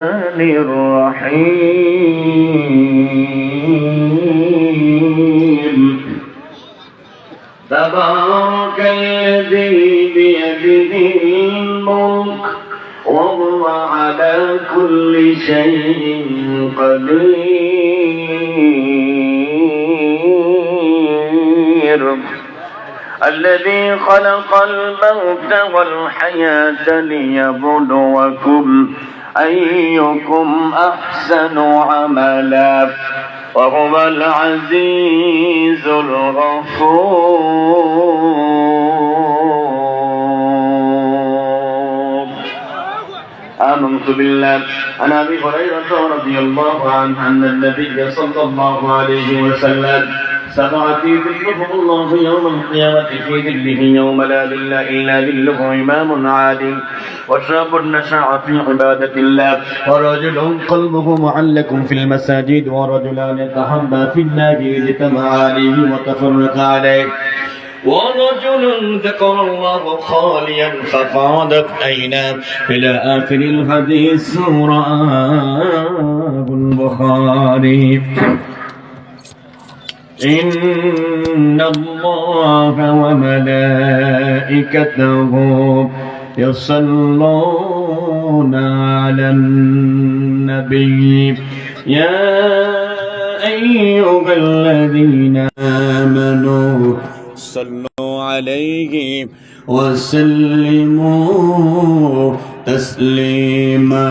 الرحيم تبارك الذي بيده الملك وهو على كل شيء قدير الذي خلق الموت والحياة ليبلوكم أيكم أحسن عملا وهو العزيز الغفور. آمنت بالله عن أبي هريرة رضي الله عنه أن النبي صلى الله عليه وسلم سبعة ذلهم الله يوم القيامة في ذله يوم لا ذل إلا ذله إمام عادل وشاب نشأ في عبادة الله ورجل قلبه معلق في المساجد ورجلان تحبا في الله اجتمع عليه وتفرق عليه ورجل ذكر الله خاليا ففاضت عيناه إلى آخر الحديث رواه البخاري. إن الله وملائكته يصلون على النبي يا أيها الذين آمنوا صلوا عليه وسلموا تسليما.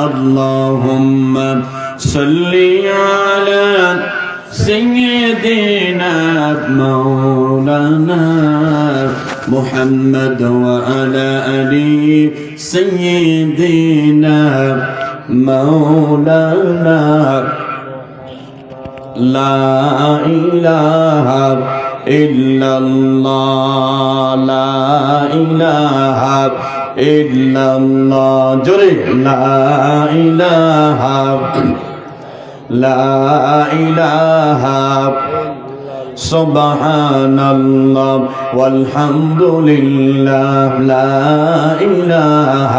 اللهم صل على سيدنا مولانا محمد وعلى آله سيدنا مولانا. لا إله إلا الله لا إله إلا الله جري لا إله لا إله سبحان الله والحمد لله لا إله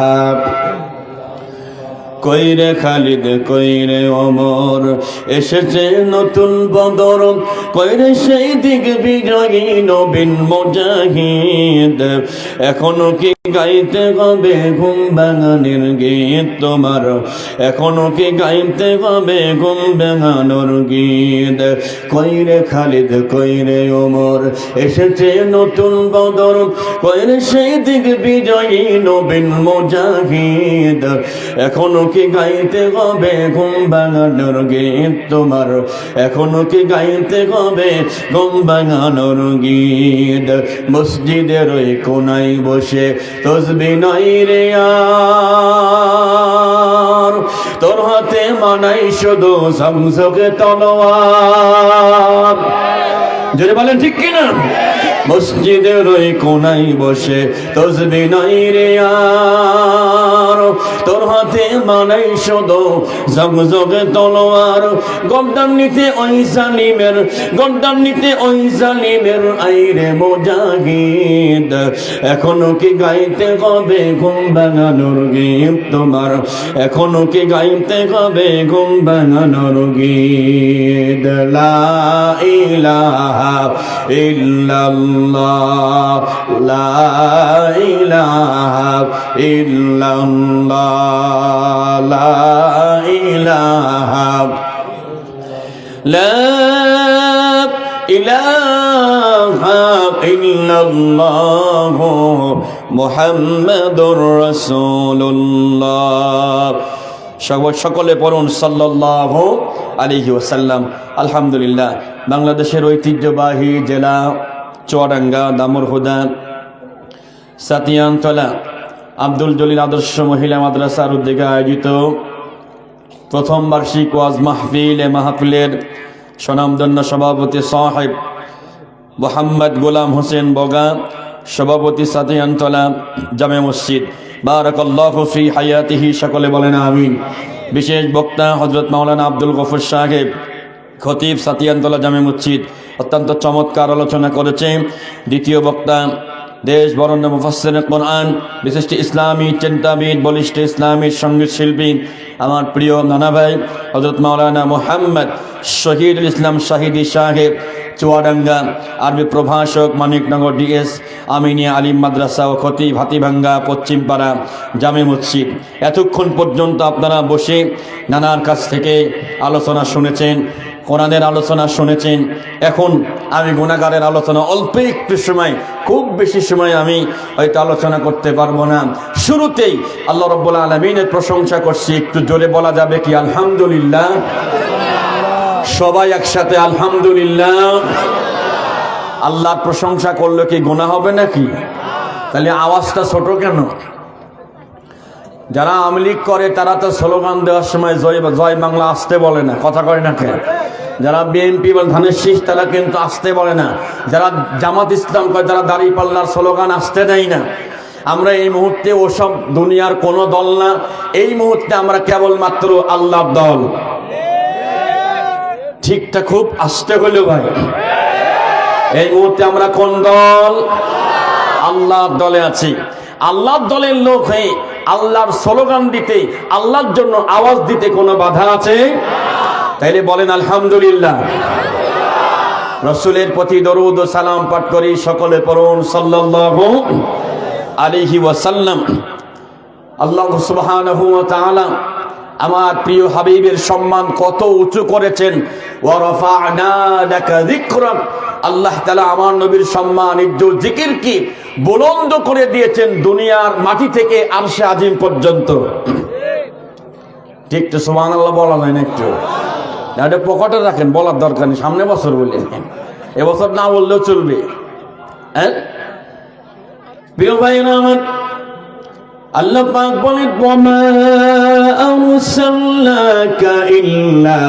কইরে খালিদ কইরে ওমর এসেছে নতুন বদর কইরে সেই দিক বিজয়ী নবীন মুজাহিদ এখনো কি গাইতে হবে ঘুম ভাঙানোর গীত তোমার এখনো কি গাইতে হবে ঘুম ভাঙানোর গীত কইরে খালিদ কইরে ওমর এসেছে নতুন বদর কইরে সেই দিক বিজয়ী নবীন মুজাহিদ এখনো কি গাইতে হবে ঘুম ভাঙানোর গীত তোমার এখনো কি গাইতে হবে ঘুম ভাঙানোর গীত মসজিদের ওই কোনায় বসে তসবিহ নাই রে আর তোর হাতে মানাই শুধু ঝকঝকে তলোয়ার জোরে বলেন ঠিক কিনা মসজিদের ওই কোনায় বসে তসবিহ নাই রে আর তোর হাতে মানাই শুধু ঝকঝকে তলোয়ার গর্দান নিতে ওই জালিমের আইরে মুজাহিদ এখনো কি গাইতে হবে ঘুম ভাঙানোর গীত তোমার এখনো কি গাইতে হবে ঘুম ভাঙানোর গীত লা ইলাহা ইল্লাল্লাহ লা ইলাহা ইল্লাল্লাহ লা ইলাহা লা ইলাহা ইল্লাল্লাহ মুহাম্মাদুর রাসূলুল্লাহ। সকলে পড়ুন সাল্লাল্লাহু আলাইহি ওয়াসাল্লাম। আলহামদুলিল্লাহ, বাংলাদেশের ঐতিহ্যবাহী জেলা চুয়াডাঙ্গা দামুড়হুদা সাতিয়ানতলা আব্দুল জলিল আদর্শ মহিলা মাদ্রাসার উদ্যোগে আয়োজিত প্রথম বার্ষিক ওয়াজ মাহফিলের স্বনামধন্য সভাপতি সাহেব মোহাম্মদ গোলাম হোসেন বগা, সভাপতি সাতিয়ানতলা জামে মসজিদ, বারাকাল্লাহু ফি হায়াতিহি, সকলে বলেন আমিন। বিশেষ বক্তা হযরত মাওলানা আব্দুল গফুর সাহেব, খতিব সাতিয়ানতলা জামে মসজিদ, অত্যন্ত চমৎকার আলোচনা করেছেন। দ্বিতীয় বক্তা দেশ বরেণ্য মুফাসসির কোরআন, বিশিষ্ট ইসলামী চিন্তাবিদ, বলিষ্ঠ ইসলামী সঙ্গীত শিল্পী আমার প্রিয় নানা ভাই হযরত মাওলানা মুহাম্মদ শহীদুল ইসলাম শাহিদি সাহেব চুয়াডাঙ্গা, আরবি প্রভাষক, মানিকনগর ডিএস আমিনিয়া আলিম মাদ্রাসা ও খতিব হাতিভাঙ্গা পশ্চিমপাড়া জামে মসজিদ। এতক্ষণ পর্যন্ত আপনারা বসে নানার কাছ থেকে আলোচনা শুনেছেন, কোরআনের আলোচনা শুনেছেন। এখন আমি গুনাহগারের আলোচনা অল্প একটু সময়, খুব বেশি সময় আমি হয়তো আলোচনা করতে পারবো না। শুরুতেই আল্লাহ রাব্বুল আলামিনের প্রশংসা করছি, একটু জোরে বলা যাবে কি আলহামদুলিল্লাহ? সবাই একসাথে আলহামদুলিল্লাহ। আল্লাহর প্রশংসা করলে কি গুনাহ হবে নাকি? তাহলে আওয়াজটা ছোট কেন? যারা আওয়ামী লীগ করে তারা তো স্লোগান দেওয়ার সময় জয় বাংলা আসতে বলে না, কথা কয় না কেন? যারা বিএনপি বা ধানের শীষ তারা কিন্তু আসতে বলে না। যারা জামাত ইসলাম করে তারা দাঁড়িপাল্লার স্লোগান আসতে দেয় না। আমরা এই মুহূর্তে ওসব দুনিয়ার কোনো দল না, এই মুহূর্তে আমরা কেবলমাত্র আল্লাহর দল। ঠিকটা খুব আসতে হলো ভাই। এই মুহূর্তে আমরা কোন দল? আল্লাহর দলে আছি। আল্লাহর দলের লোক হয়ে আল্লাহর স্লোগান দিতে, আল্লাহর জন্য আওয়াজ দিতে কোনো বাধা আছে? তাইলে বলেন আলহামদুলিল্লাহ। রাসূলের প্রতি দরুদ ও সালাম পাঠ করি, সকলে পড়ুন সাল্লাল্লাহু আলাইহি ওয়াসাল্লাম। আল্লাহ সুবহানাহু ওয়া তাআলা আমার প্রিয় হাবিবের সম্মান কত উঁচু করেছেন। ওয়া রাফা'না লাকা যিকরাক, আল্লাহ তাআলা আমার নবীর সম্মান, ইজ্জত, জিকিরকে বুলন্দ করে দিয়েছেন দুনিয়ার মাটি থেকে আরশে আজিম পর্যন্ত। ঠিক তো সুবহানাল্লাহ বলা যায় না? একটু এটা পকেটে রাখেন, বলার দরকার নেই, সামনে বছর বললেন, এবছর না বললেও চলবে। হ্যাঁ প্রিয় ভাইরা আমার, আল্লাহ পাক বলেন ওয়ামা আরসালনাকা ইল্লা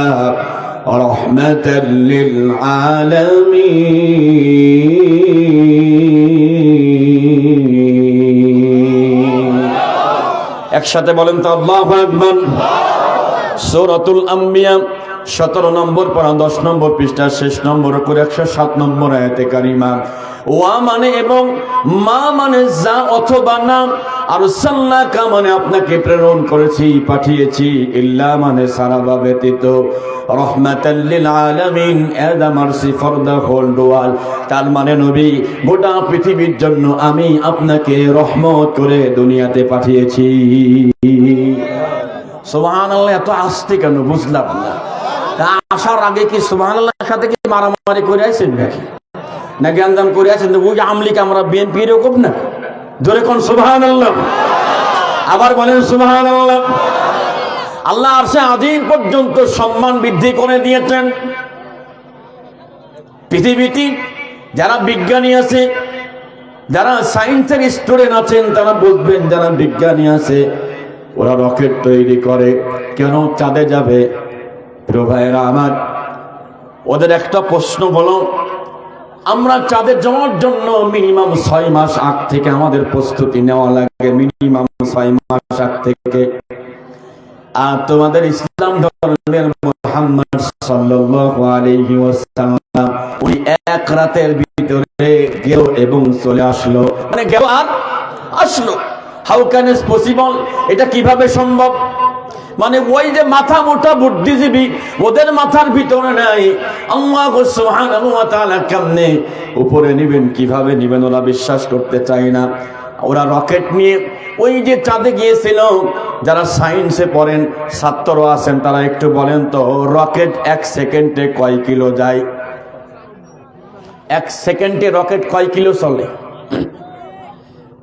রাহমাতাল লিল আলামিন। একসাথে বলেন তো আল্লাহু আকবার। সূরাতুল আম্বিয়া 17 নম্বর পারা 10 নম্বর পৃষ্ঠা শেষ নম্বর করে 107 নম্বর আয়াতে কারিমা। ওয়া মানে এবং, মা মানে যা অথবা না, আরসালনাকা মানে আপনাকে প্রেরণ করেছি, পাঠিয়েছি, ইল্লা মানে সারা বা ব্যতীত, রাহমাতাল লিল আলামিন as a mercy for the whole world. তার মানে নবী, গোটা পৃথিবীর জন্য আমি আপনাকে রহমত করে দুনিয়াতে পাঠিয়েছি। সুবহানাল্লাহ। এত আস্তে কেন বুঝলাম না। আসার আগে কি সুবহানাল্লাহর সাথে কি মারামারি করে আছেন নাকি, না জ্ঞানদান করে আছেন? ওই আমলিকে আমরা বিএনপি এরকম না। জোরে কোন সুবহানাল্লাহ। আবার বলেন সুবহানাল্লাহ। আল্লাহ আরশে আজিম পর্যন্ত সম্মান বৃদ্ধি করে দিয়েছেন। পৃথিবীতে যারা বিজ্ঞানী আছে, যারা সায়েন্সের স্টুডেন্ট আছেন তারা বুঝবেন, যারা বিজ্ঞানী আছে ওরা রকেট তৈরি করে, কেন চাঁদে যাবে। প্রিয় ভাইয়েরা আমার, ওদের একটা প্রশ্ন হলো, আমরা চাঁদে যাওয়ার জন্য মিনিমাম 6 মাস আগ থেকে আমাদের প্রস্তুতি নেওয়া লাগে, মিনিমাম 6 মাস আগ থেকে। আর তোমাদের ইসলাম ধর্মের মুহাম্মদ সাল্লাল্লাহু আলাইহি ওয়াসাল্লাম উনি এক রাতের ভিতরে গেল এবং চলে আসলো, মানে গেল আর আসলো। How can it possible? এটা কিভাবে সম্ভব? মানে ওই যে মাথা মোটা বুদ্ধিজীবী, ওদের মাথার ভিতরে নাই আল্লাহ সুবহানাহু ওয়া তাআলা কেমনে উপরে নিবেন, কিভাবে নিবেন, ওরা বিশ্বাস করতে চায় না। ওরা রকেট নিয়ে ওই যে চাঁদে গিয়েছিল। যারা সায়েন্সে পড়েন, ছাত্র আছেন, তারা একটু বলেন তো রকেট 1 সেকেন্ডে কয় কিলো যায়? 1 সেকেন্ডে রকেট কয় কিলো চলে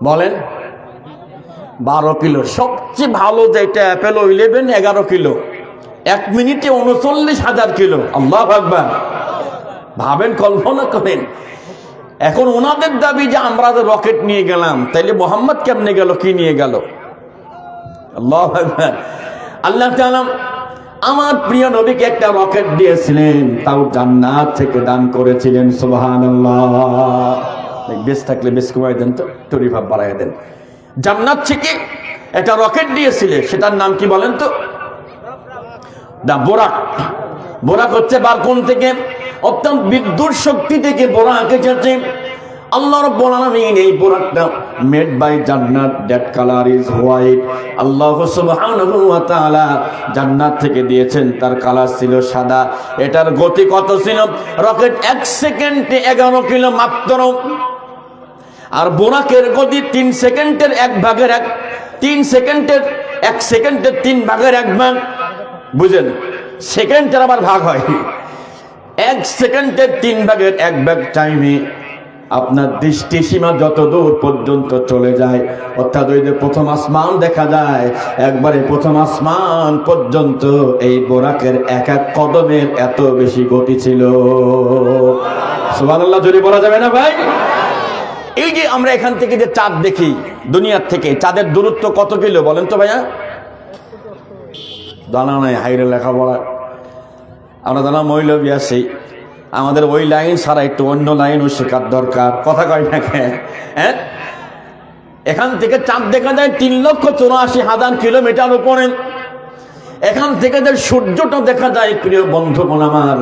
বলেন? 12 কিলো। সবচেয়ে ভালো যেটা অ্যাপেলো 11 11 কিলো। 1 মিনিটে 39,000 কিলো। আল্লাহু আকবার। ভাবেন, কল্পনা করেন। এখন ওনাদের দাবি যে আমরা রকেট নিয়ে গেলাম, তাইলে মোহাম্মদ কেমনে গেল, কি নিয়ে গেল? আল্লাহু আকবার। আল্লাহ তাআলা আমার প্রিয় নবীকে একটা রকেট দিয়েছিলেন, তাও জান্নাত থেকে দান করেছিলেন। সুবহানাল্লাহ। বেশ থাকলে বেশ কমাই দেন তো, তরিভাব বাড়াই দেন। জান্নাত থেকে একটা রকেট দিয়েছিলেন, সেটার নাম কি বলেন তো? বোরাক। বোরাক হচ্ছে বালকন থেকে অত্যন্ত বিদ্যুৎ শক্তি থেকে বোরাক এসেছে। আল্লাহ রাব্বুল আলামিন এই বোরাকটা মেড বাই জান্নাত, দ্যাট কালার ইজ হোয়াইট। আল্লাহ সুবহানাহু ওয়া তাআলা জান্নাত থেকে দিয়েছেন, তার কালার ছিল সাদা। এটার গতি কত ছিল? রকেট 1 সেকেন্ডে 11 কিলো মাত্র। আর বোরাকের গতি 3 সেকেন্ডের 1/1, 3 সেকেন্ডের 1 সেকেন্ডের 3 ভাগের 1 ভাগ। বুঝেন, সেকেন্ডের আবার ভাগ হয়। 1 সেকেন্ডের 3 ভাগের 1 ভাগ টাইমে আপনার দৃষ্টিসীমা যত দূর পর্যন্ত চলে যায়, অর্থাৎ ওই যে প্রথম আসমান দেখা যায়, একবারে প্রথম আসমান পর্যন্ত এই বোরাকের এক এক কদমের এত বেশি গতি ছিল। সুবহানাল্লাহ, জোরে বলা যাবে না ভাই? এই যে আমরা এখান থেকে যে চাঁদ দেখি দুনিয়ার থেকে, চাঁদের দূরত্ব কত কিলো বলেন তো ভাইয়া? জানা নাই, হাইরে লেখাপড়া। আমরা জানা মৌলবী আছি, আমাদের ওই লাইন ছাড়া একটু অন্য লাইনও শেখার দরকার। কথা কয় না? হ্যাঁ, এখান থেকে চাঁদ দেখা যায় 3,84,000 কিলোমিটার উপরে। এখান থেকে যে সূর্যটা দেখা যায় প্রিয় বন্ধুগণ আমার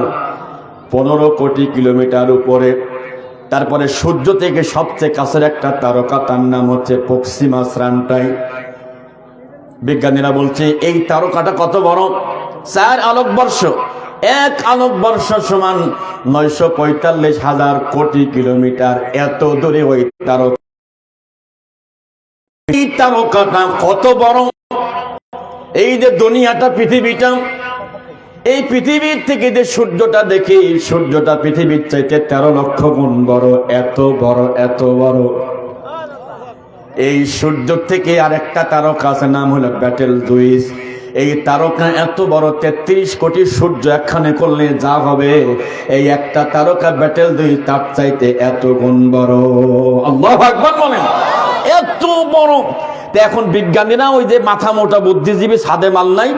15 কোটি কিলোমিটার উপরে। তারপরে সূর্য থেকে সবচেয়ে কাছের একটা তারকা, তার নাম হচ্ছে প্রক্সিমা সেন্টাই। বিজ্ঞানীরা বলছে এই তারকাটা কত বড়? 4 আলোকবর্ষ। 1 আলোকবর্ষ সমান 945,000 কোটি কিলোমিটার। এত দূরে ওই তারকা। এই তারকাটা কত বড়? এই যে দুনিয়াটা, পৃথিবীটা, এই পৃথিবীর থেকে যে সূর্যটা দেখি, সূর্যটা পৃথিবীর চাইতে 13 লক্ষ গুণ বড়। এত বড়, এত বড়। এই সূর্য থেকে আরেকটা তারকা আছে, নাম হলো ব্যাটেল জুইস। এই তারকা এত বড়, 33 কোটি সূর্য একখানে করলে যা হবে, এই একটা তারকা ব্যাটেল জুইস তার চাইতে এত গুণ বড়। আল্লাহু আকবার বলেন, এত বড়। তো এখন বিজ্ঞানীরা ওই যে মাথা মোটা বুদ্ধিজীবী সাদে মাল নাই,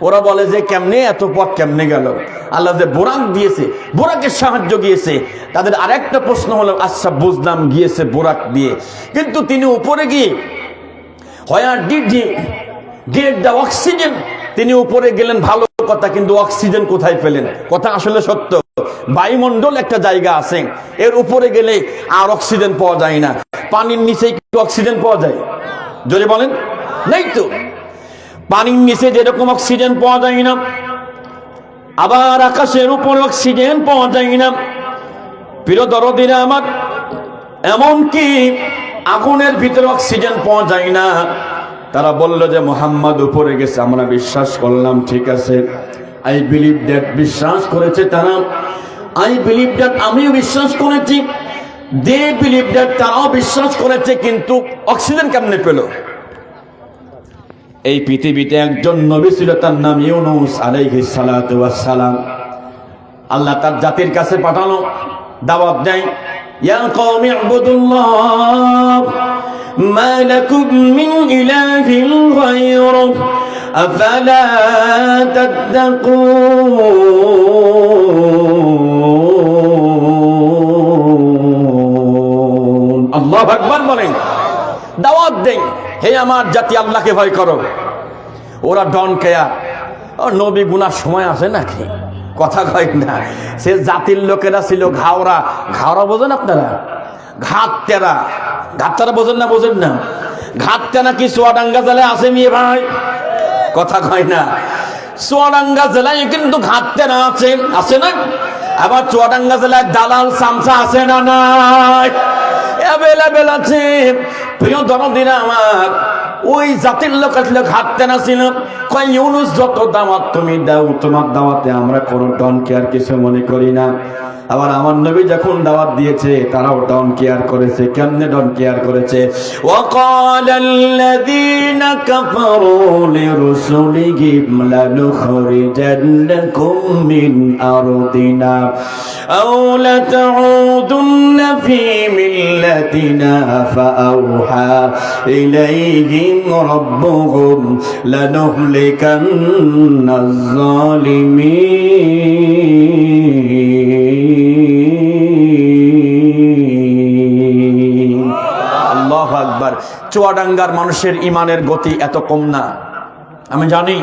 ওরা বলে যে কেমনে এত পথ কেমনে গেল? আল্লাহ যে বোরাক দিয়েছে, বোরাকের সাহায্য গিয়েছে। তাদের আরেকটা প্রশ্ন হলো, আচ্ছা বুঝলাম গিয়েছে বোরাক দিয়ে, কিন্তু তিনি উপরে গিয়ে where did he get the oxygen? তিনি উপরে গেলেন ভালো কথা, কিন্তু অক্সিজেন কোথায় পেলেন? কথা আসলে সত্য। বায়ুমণ্ডল একটা জায়গা আছে, এর উপরে গেলে আর অক্সিজেন পাওয়া যায় না। পানির নিচে কি অক্সিজেন পাওয়া যায়? জোরে বলেন, নেই তো। পানির নিচে যেরকম অক্সিজেন পাওয়া যায় না, আবার আকাশের উপরে অক্সিজেন পাওয়া যায় না। প্রিয় দরদিরা আমার, এমনকি আগুনের ভিতরে অক্সিজেন পাওয়া যায় না। তারা বলল যে মুহাম্মদ উপরে গেছে, আমরা বিশ্বাস করলাম, ঠিক আছে, আই বিলিভ দ্যাট। বিশ্বাস করেছে তারা, আই বিলিভ দ্যাট, আমিও বিশ্বাস করেছি। দে বিলিভ দ্যাট, তারাও বিশ্বাস করেছে। কিন্তু অক্সিজেন কেমনে পেল? এই পৃথিবীতে একজন নবী ছিল, তার নাম ইউনূস আলাইহিস সালাতু ওয়াস সালাম। আল্লাহ তার জাতির কাছে পাঠানো, দাওয়াত দেয়, ইয়া কওমি ইবুদুল্লাহ মা লাকুম মিন ইলাহিন গায়রুহু আফালা তাত্তাকুন। আল্লাহু আকবার বলেন। দাওয়াত দেয়, হে আমার জাতি, আল্লাহকে ভয় করো। ওরা ডন কেয়ার, নবী গুনার সময় আসে নাকি? কথা কয় না। সে জাতির লোকেরা ছিল ঘাওরা। ঘাওরা বোঝেন আপনারা? ঘাত তেরা বোঝেন না? বোঝেন না? ঘাত তেরা কি চুয়াডাঙ্গা জেলায় আছে মেয়ে ভাই? কথা কয় না। চুয়াডাঙ্গা জেলায় কিন্তু ঘাত তেরা আছে, আছে না? আবার চুয়াডাঙ্গা জেলায় দালাল চামচা আছে না নাই? অ্যাভেলেবেল আছে। প্রিয় দরদিরা আমার, ওই জাতির লোক আসলে ঘাটতে না ছিল। কয় ইউনূস, যত দাওয়াত তুমি দাও, তোমার দাওয়াতে আমরা কোনো ডন কেয়ার কিছু মনে করি না। আবার আমার নবী যখন দাওয়াত দিয়েছে, তারাও ডন কেয়ার করেছে। কেমনে ডন কেয়ার করেছে? ওয়াকালাল্লাযীনা কাফারু লিরুসুলিহিম লানুখরিজান্নাকুম মিন আরদিনা আও লাতাউদুন্না ফী মিল্লাতিনা ফাআওহা ইলাইহিম রাব্বুহুম লানুহলিকান্নাজ জালিমিন। আল্লাহু আকবার। চুয়াডাঙ্গার মানুষের ইমানের গতি এত কম না। আমি জানি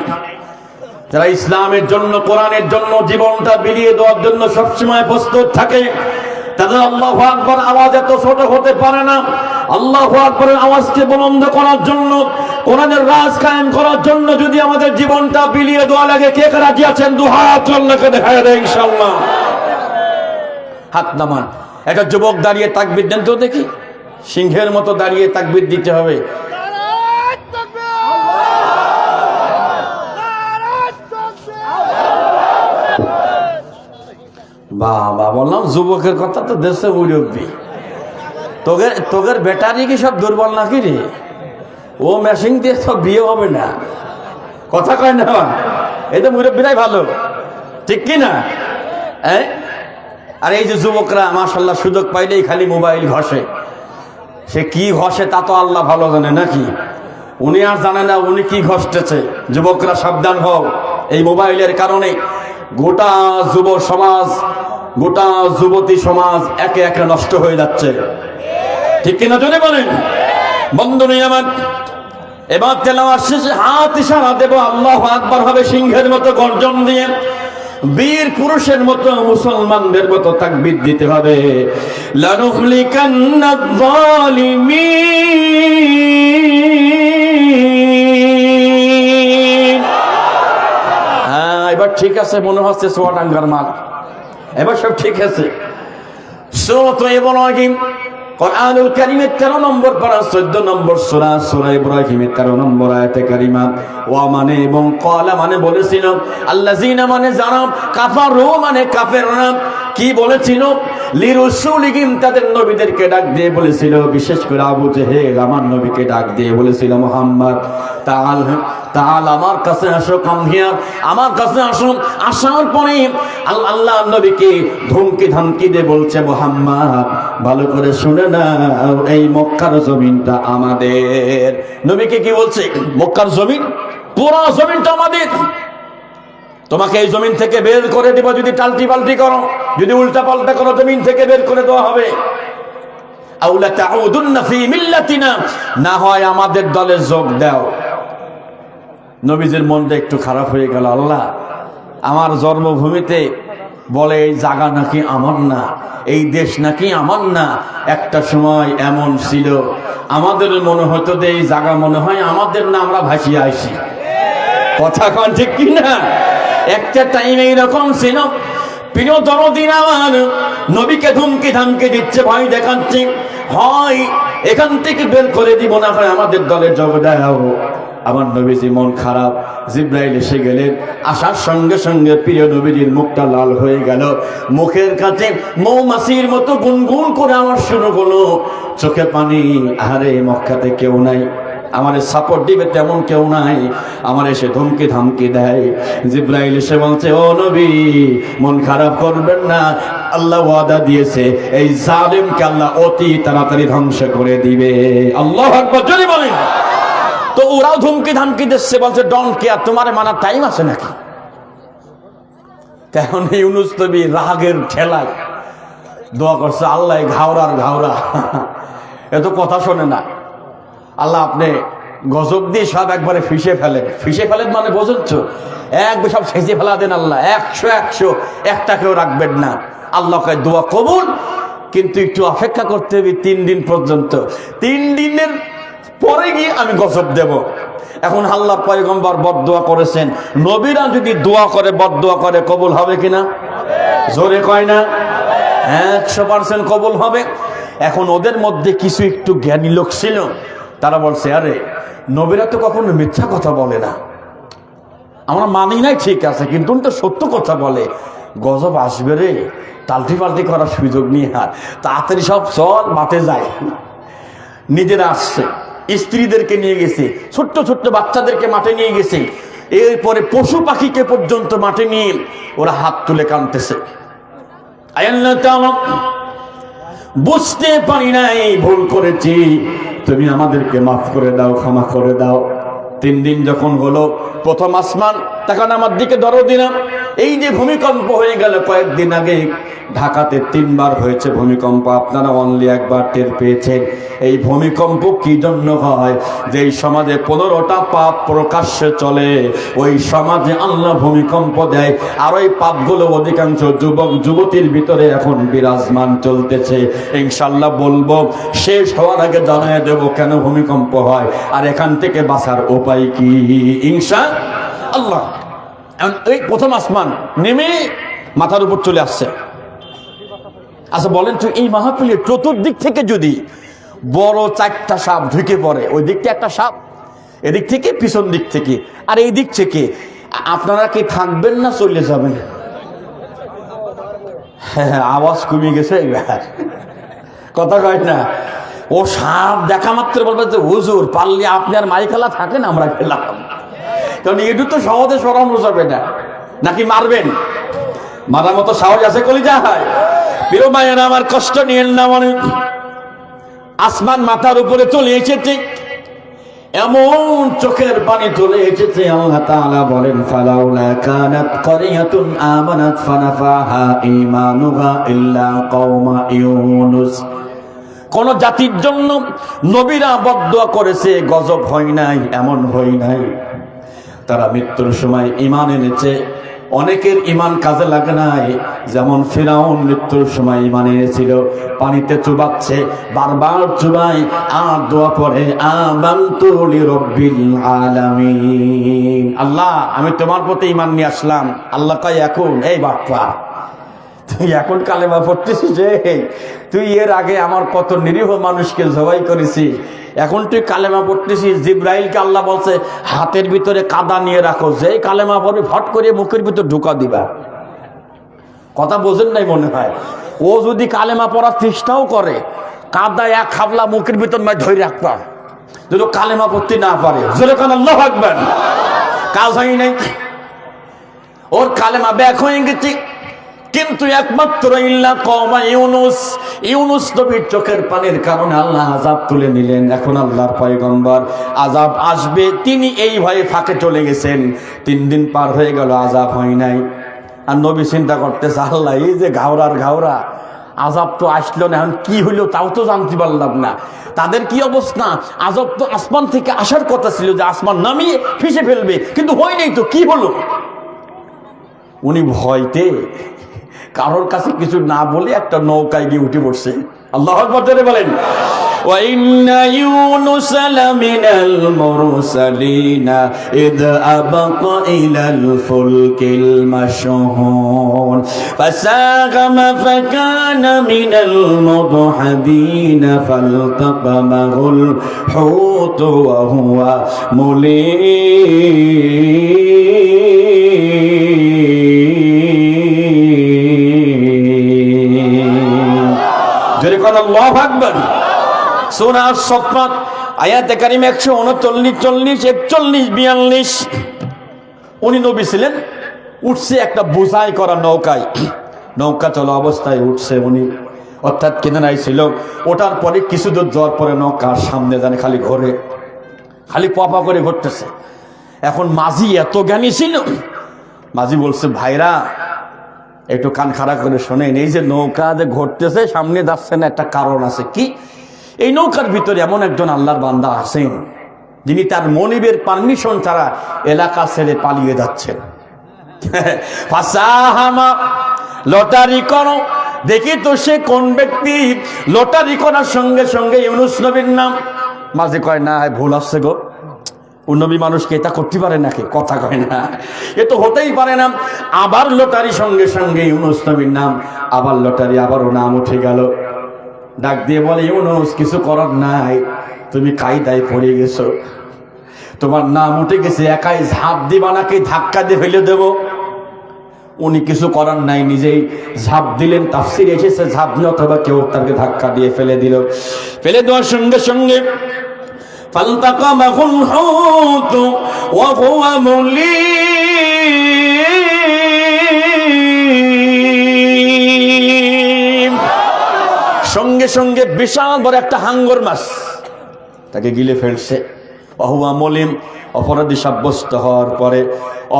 যারা ইসলামের জন্য, কোরআনের জন্য জীবনটা বিলিয়ে দেওয়ার জন্য সবসময় প্রস্তুত থাকে, তাদের আল্লাহু আকবার আওয়াজ এত ছোট হতে পারে না। আল্লাহু আকবারের আওয়াজকে বুলন্দ করার জন্য, কোরআনের রাজ কায়েম করার জন্য যদি আমাদের জীবনটা বিলিয়ে দেওয়া লাগে, কে কে রাজি আছেন? দুহাত আল্লাহকে দেখায় দেয় ইনশাআল্লাহ। হাত নামান। একটা যুবক দাঁড়িয়ে তাকবীর দেন তো দেখি, সিংহের মতো দাঁড়িয়ে তাকবীর দিতে হবে। বাবা, বললাম যুবকের কথা তো দেশে মুরব্বী। তোগের ব্যাটারি কি সব দুর্বল নাকি রে? ও মেশিন দিয়ে সব বিয়ে হবে না, কথা কয় না। এই তো মুরব্বীরাই ভালো, ঠিক কি না? আর এই যে যুবকরা মাশাআল্লাহ সুযোগ পাইলেই খালি মোবাইল ঘষে, সে কি ঘষে তা তো আল্লাহ ভালো জানে, নাকি? উনি আর জানে না উনি কি ঘষতেছে। যুবকরা সাবধান হও, এই মোবাইলের কারণে গোটা যুব সমাজ, গোটা যুবতী সমাজ একে একে নষ্ট হয়ে যাচ্ছে, ঠিক কিনা জোরে বলেন। বন্ধুরা আমার, এবার তেলাওয়াত শেষে হাত ইশারা দেব, আল্লাহু আকবার হবে সিংহের মতো গর্জন দিয়ে, বীর পুরুষের মতো মুসলমানদের মতো তাকবীর দিতে হবে। লানুহলিকান্নায যালিমিন। এবার ঠিক আছে, মনে হচ্ছে সোয়াডাঙ্গার মাল, এবার সব ঠিক আছে। সূরা ইব্রাহিম, কোরআনুল কারীমের 13 নম্বর পারা 14 নম্বর সূরা, সূরা ইব্রাহিমের 13 নম্বর আয়াতে কারিমা। ওয়া মানে এবং ক্বালা মানে বলেছিল, আল্লাযিনা মানে যারা, কাফারু মানে কাফেররা। কি বলেছিল? লিরুসুলিহিম, তাদের নবীদেরকে ডাক দিয়ে বলেছিল, বিশেষ করে আবু জেহেল আমার নবীকে ডাক দিয়ে বলেছিল, মুহাম্মদ তাআল আমার কাছে আসো, কাম হিয়ার, আমার কাছে আসো। আসার পরে আল্লাহ নবীকে ধমকি ধামকি দিয়ে বলছে, মুহাম্মদ ভালো করে শুনে না, এই মক্কার জমিনটা আমাদের। নবীকে কি বলছে? মক্কার জমিন, পুরো জমিনটা আমাদের। তোমাকে এই জমিন থেকে বের করে দেব যদি টালটি পাল্টি করো, যদি উল্টা পাল্টা করো, জমিন থেকে বের করে দেওয়া হবে। আউলা তাউদুন্না ফি মিল্লাতিনা, না হয় আমাদের দলে যোগ দাও। নবীজির মনটা একটু খারাপ হয়ে গেল। আল্লাহ, আমার জন্মভূমিতে বলে এই জায়গা নাকি আমার না, এই দেশ নাকি আমার না। একটা সময় এমন ছিল, আমাদের মনে হতো যে এই জায়গা মনে হয় আমাদের না, আমরা ভাসিয়ে আসি, কথা কন ঠিক কি না? একটা টাইম এইরকম ছিল। প্রিয় দরদিন আমার নবীকে ধমকি ধামকে দিচ্ছে, ভয় দেখাচ্ছে, হয় এখান থেকে বের করে দিব, না হয় আমাদের দলে যোগ দাও। আমার নবীজি মন খারাপ। জিব্রাইল এসে গেলেন, আসার সঙ্গে সঙ্গে প্রিয় নবীজির মুখটা লাল হয়ে গেল। মুখের কাছে মৌমাছির মতো গুনগুন করে আমার শুরু হলো, চোখে পানি। আরে মক্কাতে কেউ নাই, আমার সাপোর্ট দিবে তেমন কেউ নাই, আমার এসে ধমকি ধামকি দেয়। জিব্রাইল এসে বলছে, ও নবী মন খারাপ করবেন না, আল্লাহ ওয়াদা দিয়েছে এই জালিমকে আল্লাহ অতি তাড়াতাড়ি ধ্বংস করে দিবে। আল্লাহু আকবার, জোরে বলেন। তো ওরাও ধমকি ধামকি দিচ্ছে, বলছে ডোন্ট কেয়ার, তোমার মানার টাইম আছে নাকি? তখন ইউনূস নবী রাগের ঠেলায় দোয়া করছে, আল্লাহ ঘাওরার ঘাওরা, এত কথা শোনে না। আল্লাহ আপনি গজব দিয়ে সব একবারে ফিসে ফেলেন। ফিসে ফেলেন মানে বোঝেছ, একবার সব ছেঁচে ফেলা দেন আল্লাহ, 100 একটা কেউ রাখবেন না। আল্লাহকে দোয়া কবুল, কিন্তু একটু অপেক্ষা করতে হবে 3 দিন পর্যন্ত। 3 দিনের পরে গিয়ে আমি গজব দেব। এখন আল্লাহ পয়গম্বর বদদোয়া করেছেন, নবীরা যদি দোয়া করে বদদোয়া করে কবুল হবে কিনা? জোরে কয় না? 100% কবুল হবে। এখন ওদের মধ্যে কিছু একটু জ্ঞানী লোক ছিল, তারা বলছে, আরে নবীরা তো কখনো মিথ্যা কথা বলে না, আমরা মানি নাই ঠিক আছে, কিন্তু উনি তো সত্য কথা বলে, গজব আসবে রে, টাল্টি পাল্টি করার সুযোগ নিয়ে হার তাড়াতাড়ি সব চল মাঠে যায়। নিজেরা আসছে, স্ত্রীদেরকে নিয়ে গেছে, ছোট্ট ছোট্ট বাচ্চাদেরকে মাঠে নিয়ে গেছে, এরপরে পশু পাখিকে পর্যন্ত মাঠে নিয়ে ওরা হাত তুলে কাঁদতেছে। বুঝতে পারি নাই, ভুল করেছি, তুমি আমাদেরকে মাফ করে দাও, ক্ষমা করে দাও। 3 দিন যখন হলো, প্রথম আসমান তখন আমার দিকে দরদি না, এই যে ভূমিকম্প হয়ে গেল কয়েকদিন আগে ঢাকাতে 3 বার হয়েছে ভূমিকম্প, আপনারা অনলি একবার টের পেয়েছেন। এই ভূমিকম্প কি জন্য হয়? যে সমাজে 15টা পাপ প্রকাশ্যে চলে, ওই সমাজে আল্লাহ ভূমিকম্প দেয়। আর ওই পাপগুলো অধিকাংশ যুবক যুবতীর ভিতরে এখন বিরাজমান চলতেছে। ইনশাআল্লাহ বলবো, শেষ হওয়ার আগে জানিয়ে দেব কেন ভূমিকম্প হয় আর এখান থেকে বাঁচার উপায় কি ইনশাআল্লাহ। এই প্রথম আসমান নেমে মাথার উপর চলে আসছে। আচ্ছা বলেন তো, এই মাহফিলের চতুর্দিক থেকে যদি বড় 4টা সাপ ঢুকে পড়ে, ওই দিক থেকে একটা সাপ, এদিক থেকে পিছন দিক থেকে আর এই দিক থেকে, আপনারা কি থাকবেন না চলে যাবেন? হ্যাঁ, আওয়াজ কমে গেছে এবার, কথা কয় না। ও সাপ দেখা মাত্র বলবে যে হুজুর পারলে আপনি আর মাইখালা থাকেন, আমরা খেলাম। কারণ এটু তো সহজে সরানো যাবে না, নাকি মারবেন? মারার মতো সাহস আছে কলিজা? হয় প্রিয় মায়েরা আমার, কষ্ট নিয়েন না। মানে আসমান মাথার উপরে চলে এসেছে, এমন চোখের পানি চলে এসেছে। আল্লাহ তাআলা বলেন, ফালাউলা কানাত ক্বরিয়াতুন আমানাত ফানাফাহা ঈমানুহা ইল্লা কওমা ইউনুস। কোন জাতির জন্য নবীরা বদদুয়া করেছে, গজব হয় নাই, এমন হয় নাই। তারা মৃত্যুর সময় ঈমান এনেছে, অনেকের ঈমান কাজে লাগে নাই। যেমন ফিরাউন মৃত্যুর সময় ঈমান এনেছিল, পানিতে চুবাচ্ছে, বারবার চুবাই আর দোয়া পড়ে, আমানতু লিরাব্বিল আলামিন। আল্লাহ আমি তোমার প্রতি ঈমান নিয়ে আসলাম। আল্লাহ কয় এখন, এই বাপ্পা তুই এখন কালেমা পড়তেছিস যে? তুই এর আগে আমার কত নিরীহ মানুষকে জবাই করেছিস, এখন তুই কালেমা পড়তেছিস। জিব্রাইলকে আল্লাহ বলছে হাতের ভিতরে কাদা নিয়ে রাখো, যেই কালেমা পড়বে ফট করে মুখের ভিতর ঢুকা দিবা। কথা বোঝেন নাই মনে হয়? ও যদি কালেমা পড়ার চেষ্টাও করে, কাদা এক খাবলা মুখের ভিতর ধরে রাখবা, যদি কালেমা পড়তে না পারে। যেরকম আল্লাহু আকবার, কাজ হয় নাই, ওর কালেমা ব্যাক হয়ে গেছে। কিন্তু একমাত্র ইল্লা কওমা ইউনুস, ইউনুস নবীর চোখের পানির কারণে আল্লাহ আযাব তুলে নিলেন। এখন আল্লাহর পয়গম্বর আযাব আসবে, তিনি এই ভয়ে ফাঁকে চলে গেছেন। 3 দিন পার হয়ে গেল, আযাব হয় নাই। আর নবী চিন্তা করতেছে, আল্লাহ এই যে ঘাওরার ঘাওরা, আযাব তো আসলো না, এখন কি হইলো তাও তো জানতে পারলাম না। তাদের কি অবস্থা? আযাব তো আসমান থেকে আসার কথা ছিল, যে আসমান নামিয়ে ফেসে ফেলবে, কিন্তু হয় নাই তো, কি হলো? উনি ভয়তে কারোর কাছে কিছু না বলে একটা নৌকায় গিয়ে উঠে পড়ছে। আল্লাহু আকবার জোরে বলেন। ওয়া ইন্না ইউনুস লামিনাল মুরসালিনা ইদ আবাকা ইলাল ফুলকিল মাশহুন ফাসাগামা ফাকানা মিনাল মুদহাদিনা ফালতাকামাহুল হুত ওয়া হুয়া আল্লাহু আকবার। সূরা সফফাত আয়াতে কারিমা 139, 40, 41, 42। উনি নবী ছিলেন, উঠছে একটা বোঝাই করা নৌকায়, নৌকা চলা অবস্থায় উঠছে উনি, অর্থাৎ কিনারায় ছিল। ওঠার পরে কিছু দূর যাওয়ার পরে নৌকার সামনে জানে খালি ঘোরে, খালি পপা করে ঘুরতেছে। এখন মাঝি এত জ্ঞানী ছিল, মাঝি বলছে, ভাইরা একটু কান খাড়া করে শোনেন, এই যে নৌকা যে ঘুরতেছে সামনে যাচ্ছে না, একটা কারণ আছে। কি? এই নৌকার ভিতরে এমন একজন আল্লাহর বান্দা আছেন, যিনি তার মনিবের পারমিশন ছাড়া এলাকা ছেড়ে পালিয়ে যাচ্ছেন। ফাসাহামা, লটারি করো দেখি তো সে কোন ব্যক্তি। লটারি করার সঙ্গে সঙ্গে ইউনুস নবীর নাম। মাঝে কয় না, ভুল আসছে গো, নবী মানুষকে এটা করতে পারে নাকি? কথা কয় না, এ তো হতেই পারে না। আবার লটারি সঙ্গে সঙ্গে ইউনুস নবীর নাম, আবার লটারি, আবারও নাম উঠে গেল। ডাক দিয়ে বলে, ইউনুস কিছু করার নাই, তুমি কায়দায় পড়ে গেছো, তোমার নাম উঠে গেছে, একাই ঝাঁপ দিবা নাকি ধাক্কা দিয়ে ফেলে দেব? উনি কিছু করার নাই, নিজেই ঝাঁপ দিলেন। তাফসীরে এসেছে ঝাঁপ দিয়ে অথবা কেউ তাকে ধাক্কা দিয়ে ফেলে দিল। ফেলে দেওয়ার সঙ্গে সঙ্গে ফালতাকামাহুল হুত ওয়া হুয়া মুলিম, সঙ্গে সঙ্গে বিশাল বড় একটা হাঙ্গর মাছ তাকে গিলে ফেলছে। ওয়া হুয়া মুলিম, অপরাধী সাব্যস্ত হওয়ার পরে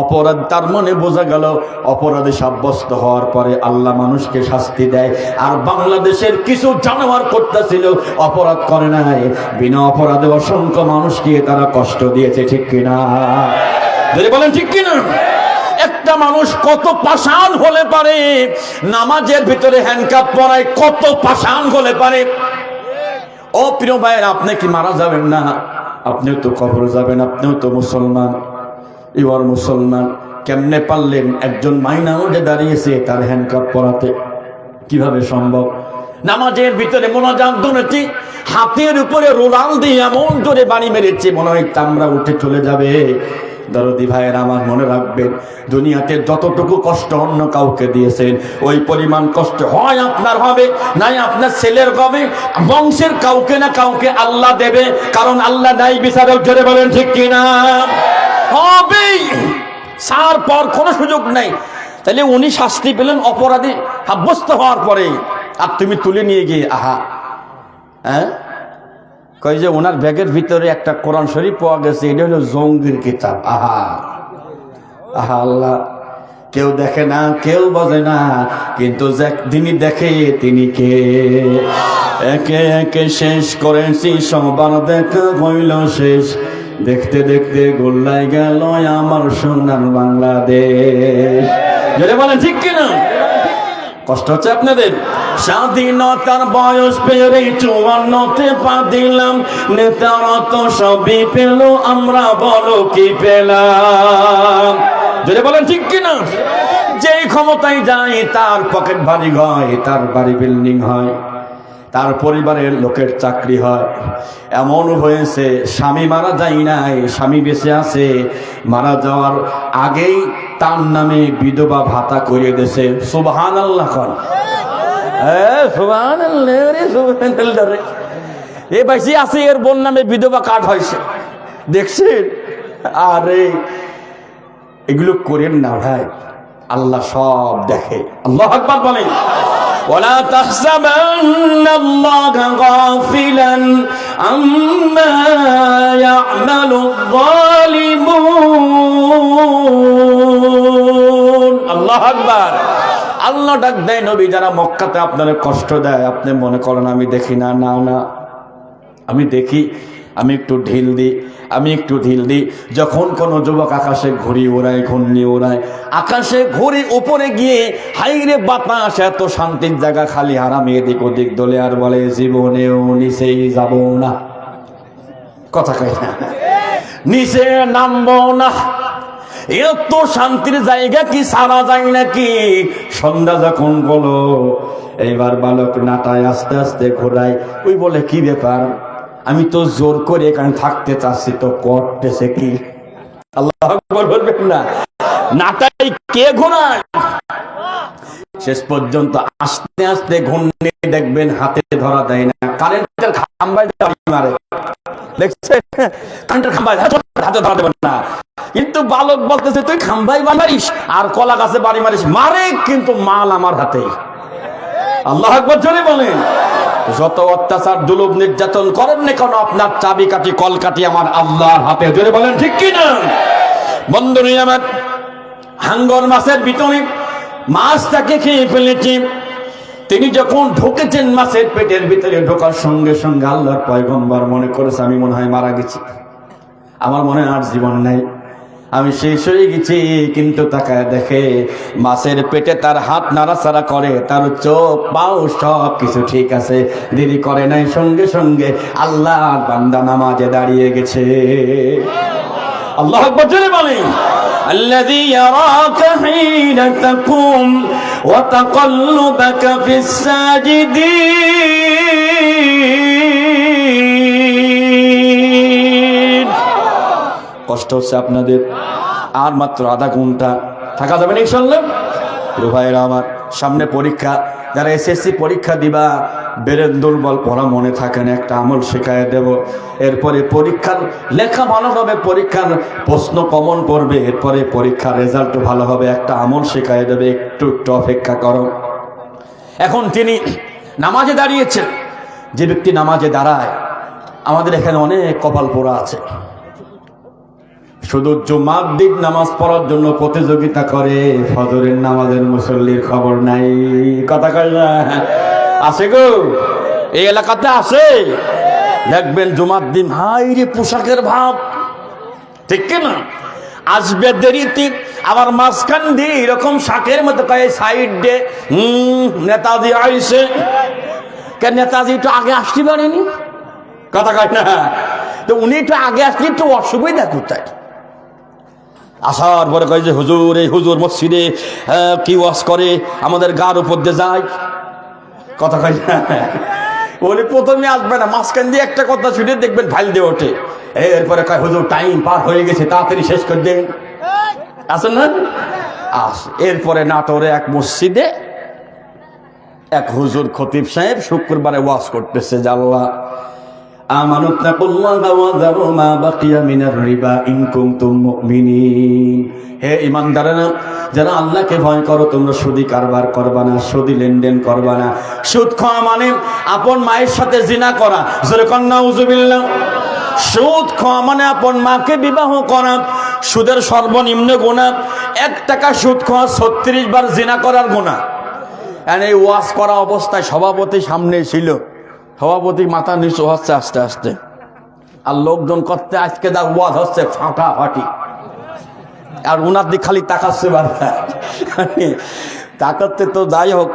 অপরাধ, তার মানে বোঝা গেল অপরাধে সাব্যস্ত হওয়ার পরে আল্লাহ মানুষকে শাস্তি দেয়। আর বাংলাদেশের কিছু জানোয়ার করতেছিল, অপরাধ করে নাই, বিনা অপরাধে অসংখ্য মানুষকে তারা কষ্ট দিয়েছে, ঠিক কিনা? যদি বলেন ঠিক কিনা? একটা মানুষ কত পাষাণ হলে পারে, নামাজের ভিতরে হ্যান্ডকাপ পরায় কত পাষাণ হলে পারে। ও প্রিয় ভাইয়ের, আপনি কি মারা যাবেন না? আপনিও তো কবরে যাবেন, আপনিও তো মুসলমান, ইউ আর মুসলমান। কেমনে পারলেন একজন মাইনা উঠে দাঁড়িয়েছে তার হ্যান্ডকাপ পরাতে? কিভাবে সম্ভব? নামাজের ভিতরে মোনাজাত ধরেছি, হাতের উপরে রোলাল দিয়ে এমন জোরে বাড়ি মেরেছে মনে হয় চামড়া উঠে চলে যাবে। দরদি ভাইয়ের আমার, মনে রাখবেন, দুনিয়াতে যতটুকু কষ্ট অন্য কাউকে দিয়েছেন ওই পরিমাণ কষ্ট হয় আপনার হবে, নাই আপনার ছেলের হবে, বংশের কাউকে না কাউকে আল্লাহ দেবে, কারণ আল্লাহ নাই বিচারক। জোরে বলেন ঠিক কিনা? হবেই, সার পর কোনো সুযোগ নাই। তাহলে উনি শাস্তি পেলেন অপরাধী সাব্যস্ত হওয়ার পরে, আর তুমি তুলে নিয়ে গিয়ে আহা, হ্যাঁ, কই যে ওনার ব্যাগের ভিতরে একটা কোরআন শরীফ পাওয়া গেছে, এটা হলো জঙ্গির কিতাব। আহা আহা, আল্লাহ কেউ দেখে না, কেউ বোঝে না, কিন্তু যিনি দেখে তিনি কে? একে একে শেষ করেছি সবার দেখা হইল শেষ, দেখতে দেখতে গোল্লাই গেল আমার সোনার বাংলাদেশ। যদি বলেন ঠিক কিনা? কষ্ট হচ্ছে আপনাদের? স্বাধীনতার বয়স পেরে 54তে পা দিলাম, নেতারা তো সবই পেল, আমরা বলো কি পেলাম? যদি বলেন ঠিক কিনা? যেই ক্ষমতায় যায় তার পকেট ভারী হয়, তার বাড়ি বিল্ডিং হয়, তার পরিবারের লোকের চাকরি হয়। এমন হয়েছে স্বামী মারা যায় নাই, স্বামী বেঁচে আছে, মারা যাওয়ার আগেই তার নামে বিধবা ভাতা করে দিয়েছে। সুবহানাল্লাহ কোন? সুবহানাল্লাহ রে, সুবহানাল্লাহ রে। এ বেশি আছে, এর বোন নামে বিধবা কার্ড হয়েছে, দেখছেন? আরে এগুলো করেন না ভাই, আল্লাহ সব দেখে। আল্লাহু আকবার বলেন। ولا تحسبن الله غافلا عما يعمل الظالمون। আল্লাহু আকবার। আল্লাহ ডাক দেয় নবী, যারা মক্কাতে আপনারা কষ্ট দেয় আপনি মনে করেন আমি দেখি না। না না, আমি দেখি, আমি একটু ঢিল দিই, আমি একটু ঢিল দিই। যখন কোনো যুবক আকাশে ঘুড়ি ওড়ায়, ঘূর্ণি ওড়ায়, আকাশে ঘুড়ি উপরে গিয়ে হাইরে বাতাস, এত শান্তির জায়গা খালি হারাম এদিক ওদিক দোলে, আর বলে জীবনেও নিচেই যাব না। কথা কয় না, নিচে নামবো না। এত শান্তির জায়গা কি সারা যায় নাকি? সন্ধ্যা যখন বলো এইবার বালক নাটায় আস্তে আস্তে ঘোরায়, ওই বলে কি ব্যাপার, আমি তো জোর করে এখানে থাকতে চাচ্ছি, তো করতেছে কি? আল্লাহু আকবার বলবেন না? নাটাই কে ঘোরায়? শেষ পর্যন্ত আস্তে আস্তে ঘূর্ণি দেখবেন হাতে ধরা দেয় না, কারেন্টের খাম্বায় মারে, দেখছেন? কারেন্টের খাম্বায় হাতে ধরা দেবেন না, কিন্তু বালক বলতেছে তুই খাম্বাই মারিস আর কলা গাছে বাড়ি মারিস, মারে কিন্তু মাল আমার হাতে। আল্লাহু আকবার জোরে বলেন। যত অত্যাচার জুলুম নির্যাতন করেন না কেন, আপনার চাবি কাঠি কল কাঠি আমার আল্লাহর হাতে। জোরে বলেন ঠিক কি না? বন্ধুরা আমার, হাঙ্গর মাছের ভিতরে মাছটাকে খেয়ে ফেলেছি। তিনি যখন ঢুকেছেন মাছের পেটের ভিতরে, ঢোকার সঙ্গে সঙ্গে আল্লাহর পয়গম্বর মনে করেছে আমি মনে হয় মারা গেছি, আমার মনে আর জীবন নাই, আমি শেষ হয়ে গেছি। কিন্তু তাকায় দেখে মাছের পেটে তার হাত নাড়াচাড়া করে, তার চোখ পাও সব কিছু ঠিক আছে। দেরি করে নাই, সঙ্গে সঙ্গে আল্লাহর বান্দা নামাজে দাঁড়িয়ে গেছে। আল্লাহু আকবার জোরে বলেন। الذي يراك حين تقوم وتقلبك في الساجدين। কষ্ট হচ্ছে আপনাদের, আর মাত্র আধা ঘন্টা থাকা যাবে না ইনশাআল্লাহ। ভাইরা আমার, সামনে পরীক্ষা, যারা এসএসসি পরীক্ষা দিবা, বেরেন দুর্বল, পড়া মনে থাকে না, একটা আমল শেখায় দেব। এরপরে পরীক্ষার লেখা ভালো হবে, পরীক্ষার প্রশ্ন কমন পড়বে, এরপরে পরীক্ষার রেজাল্ট ভালো হবে, একটা আমল শেখায় দেবে, একটু একটু অপেক্ষা করো। এখন তিনি নামাজে দাঁড়িয়েছেন। যে ব্যক্তি নামাজে দাঁড়ায়, আমাদের এখানে অনেক কপাল পোড়া আছে, শুধু জুমার দিন নামাজ পড়ার জন্য প্রতিযোগিতা করে, ফজরের নামাজের মুসল্লির খবর নাই। কথা কয় না? আছে গো, এই এলাকাতে আছে। দেখবেন জুমার দিন হাই রে পোশাকের ভাব, ঠিক কিনা? আসবে দেরিতে, আবার মাঝখান দিয়ে এরকম শাকের মতো কয়ে সাইড দিয়ে নেতাজি আইসে। কেন নেতাজি একটু আগে আসতে পারেনি? কথা কয় না? তো উনি একটু আগে আসলে একটু অসুবিধা কোথায়? আসার পরে কয় যে হুজুর, এই হুজুর মসজিদে কি ওয়াজ করে, আমাদের গার উপর দিয়ে যায়। কথা কয় না? বলে প্রথমে আসবে না, মাঝখান দিয়ে একটা কথা শুনে দেখবেন ফাইল দিয়ে ওঠে। এরপরে কয় হুজুর টাইম পার হয়ে গেছে, তাড়াতাড়ি শেষ করে দেন। আসেন না? এরপরে নাটোরে এক মসজিদে এক হুজুর খতিব সাহেব শুক্রবারে ওয়াজ করতেছে, আল্লাহ আমানুত তাকুল্লাহা ওয়া যারু মা বাকিয়া মিনার রিবা ইন কুনতুম মুমিনিন। হে ঈমানদারেরা, যারা আল্লাহকে ভয় করো, তোমরা সুদি কারবার করবা না, সুদি লেনদেন করবা না। সুদ খাওয়া মানে আপন মায়ের সাথে জিনা করা। জোরে কোন নাউজুবিল্লাহ। সুদ খাওয়া মানে আপন মাকে বিবাহ করা। সুদের সর্বনিম্ন গুনাহ 1 টাকা সুদ খাওয়া 36 বার জিনা করার গুনাহ। এই ওয়াজ করা অবস্থায় সভাপতি সামনে ছিল, সভাপতি মাথা নিচু হচ্ছে আস্তে আস্তে, আর লোকজন করতে আজকে যা ওয়াজ হচ্ছে ফাটাফাটি, আর উনার দিক খালি তাকাচ্ছে। তাকাচ্ছে তো যাই হোক,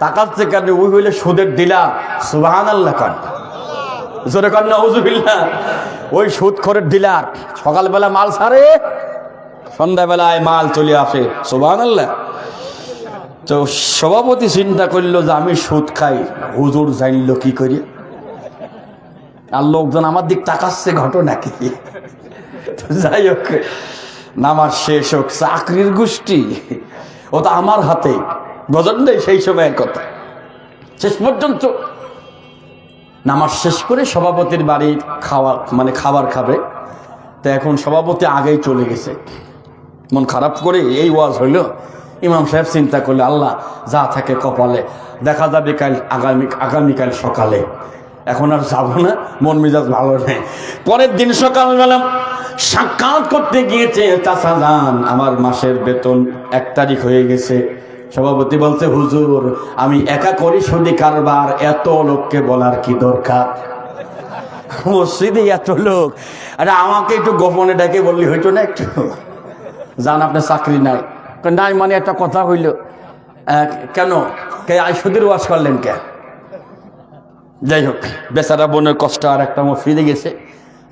তাকাচ্ছে কেন? ওই হইলে সুদের দিলা। সুবহানাল্লাহ কান, জোরে কান নাউজুবিল্লাহ। ওই সুদখোরের দিলার সকালবেলা মাল ছাড়ে, সন্ধ্যাবেলায় মাল চলে আসে। সুবহানাল্লাহ। তো সভাপতি চিন্তা করলো যে আমি সুদ খাই, হুজুর জানলো কি করি? আর লোকজন আমার দিক তাকাচ্ছে, ঘটনা কি? যাই হোক, নামাজ শেষ হোক, চাকরির গোষ্ঠী ও তো আমার হাতে, বোঝেন নেই সেই সময়ের কথা। শেষ পর্যন্ত নামাজ শেষ করে সভাপতির বাড়ি খাওয়া মানে খাবার খাবে। তো এখন সভাপতি আগেই চলে গেছে, মন খারাপ করে এই ওয়াজ হইল। ইমাম সাহেব চিন্তা করলে, আল্লাহ যা থাকে কপালে, দেখা যাবে কাল, আগামীকাল সকালে। এখন আর যাবো না, মন মেজাজ ভালো নেই। পরের দিন সকালবেলা সাক্ষাৎ করতে গিয়েছে, চাচা যান আমার মাসের বেতন 1 তারিখ হয়ে গেছে। সভাপতি বলছে, হুজুর আমি একা করি সুদি কারবার, এত লোককে বলার কি দরকার? মসজিদে এত লোক, আরে আমাকে একটু গোপনে ডেকে বললি হইতো না? একটু যান, আপনার চাকরি নাই। নাই মানে একটা কথা হইল, কেন কে সুদের ওয়াজ করলেন কে? যাই হোক, বেচারা বোনের কষ্ট। আর একটা মসজিদে গেছে,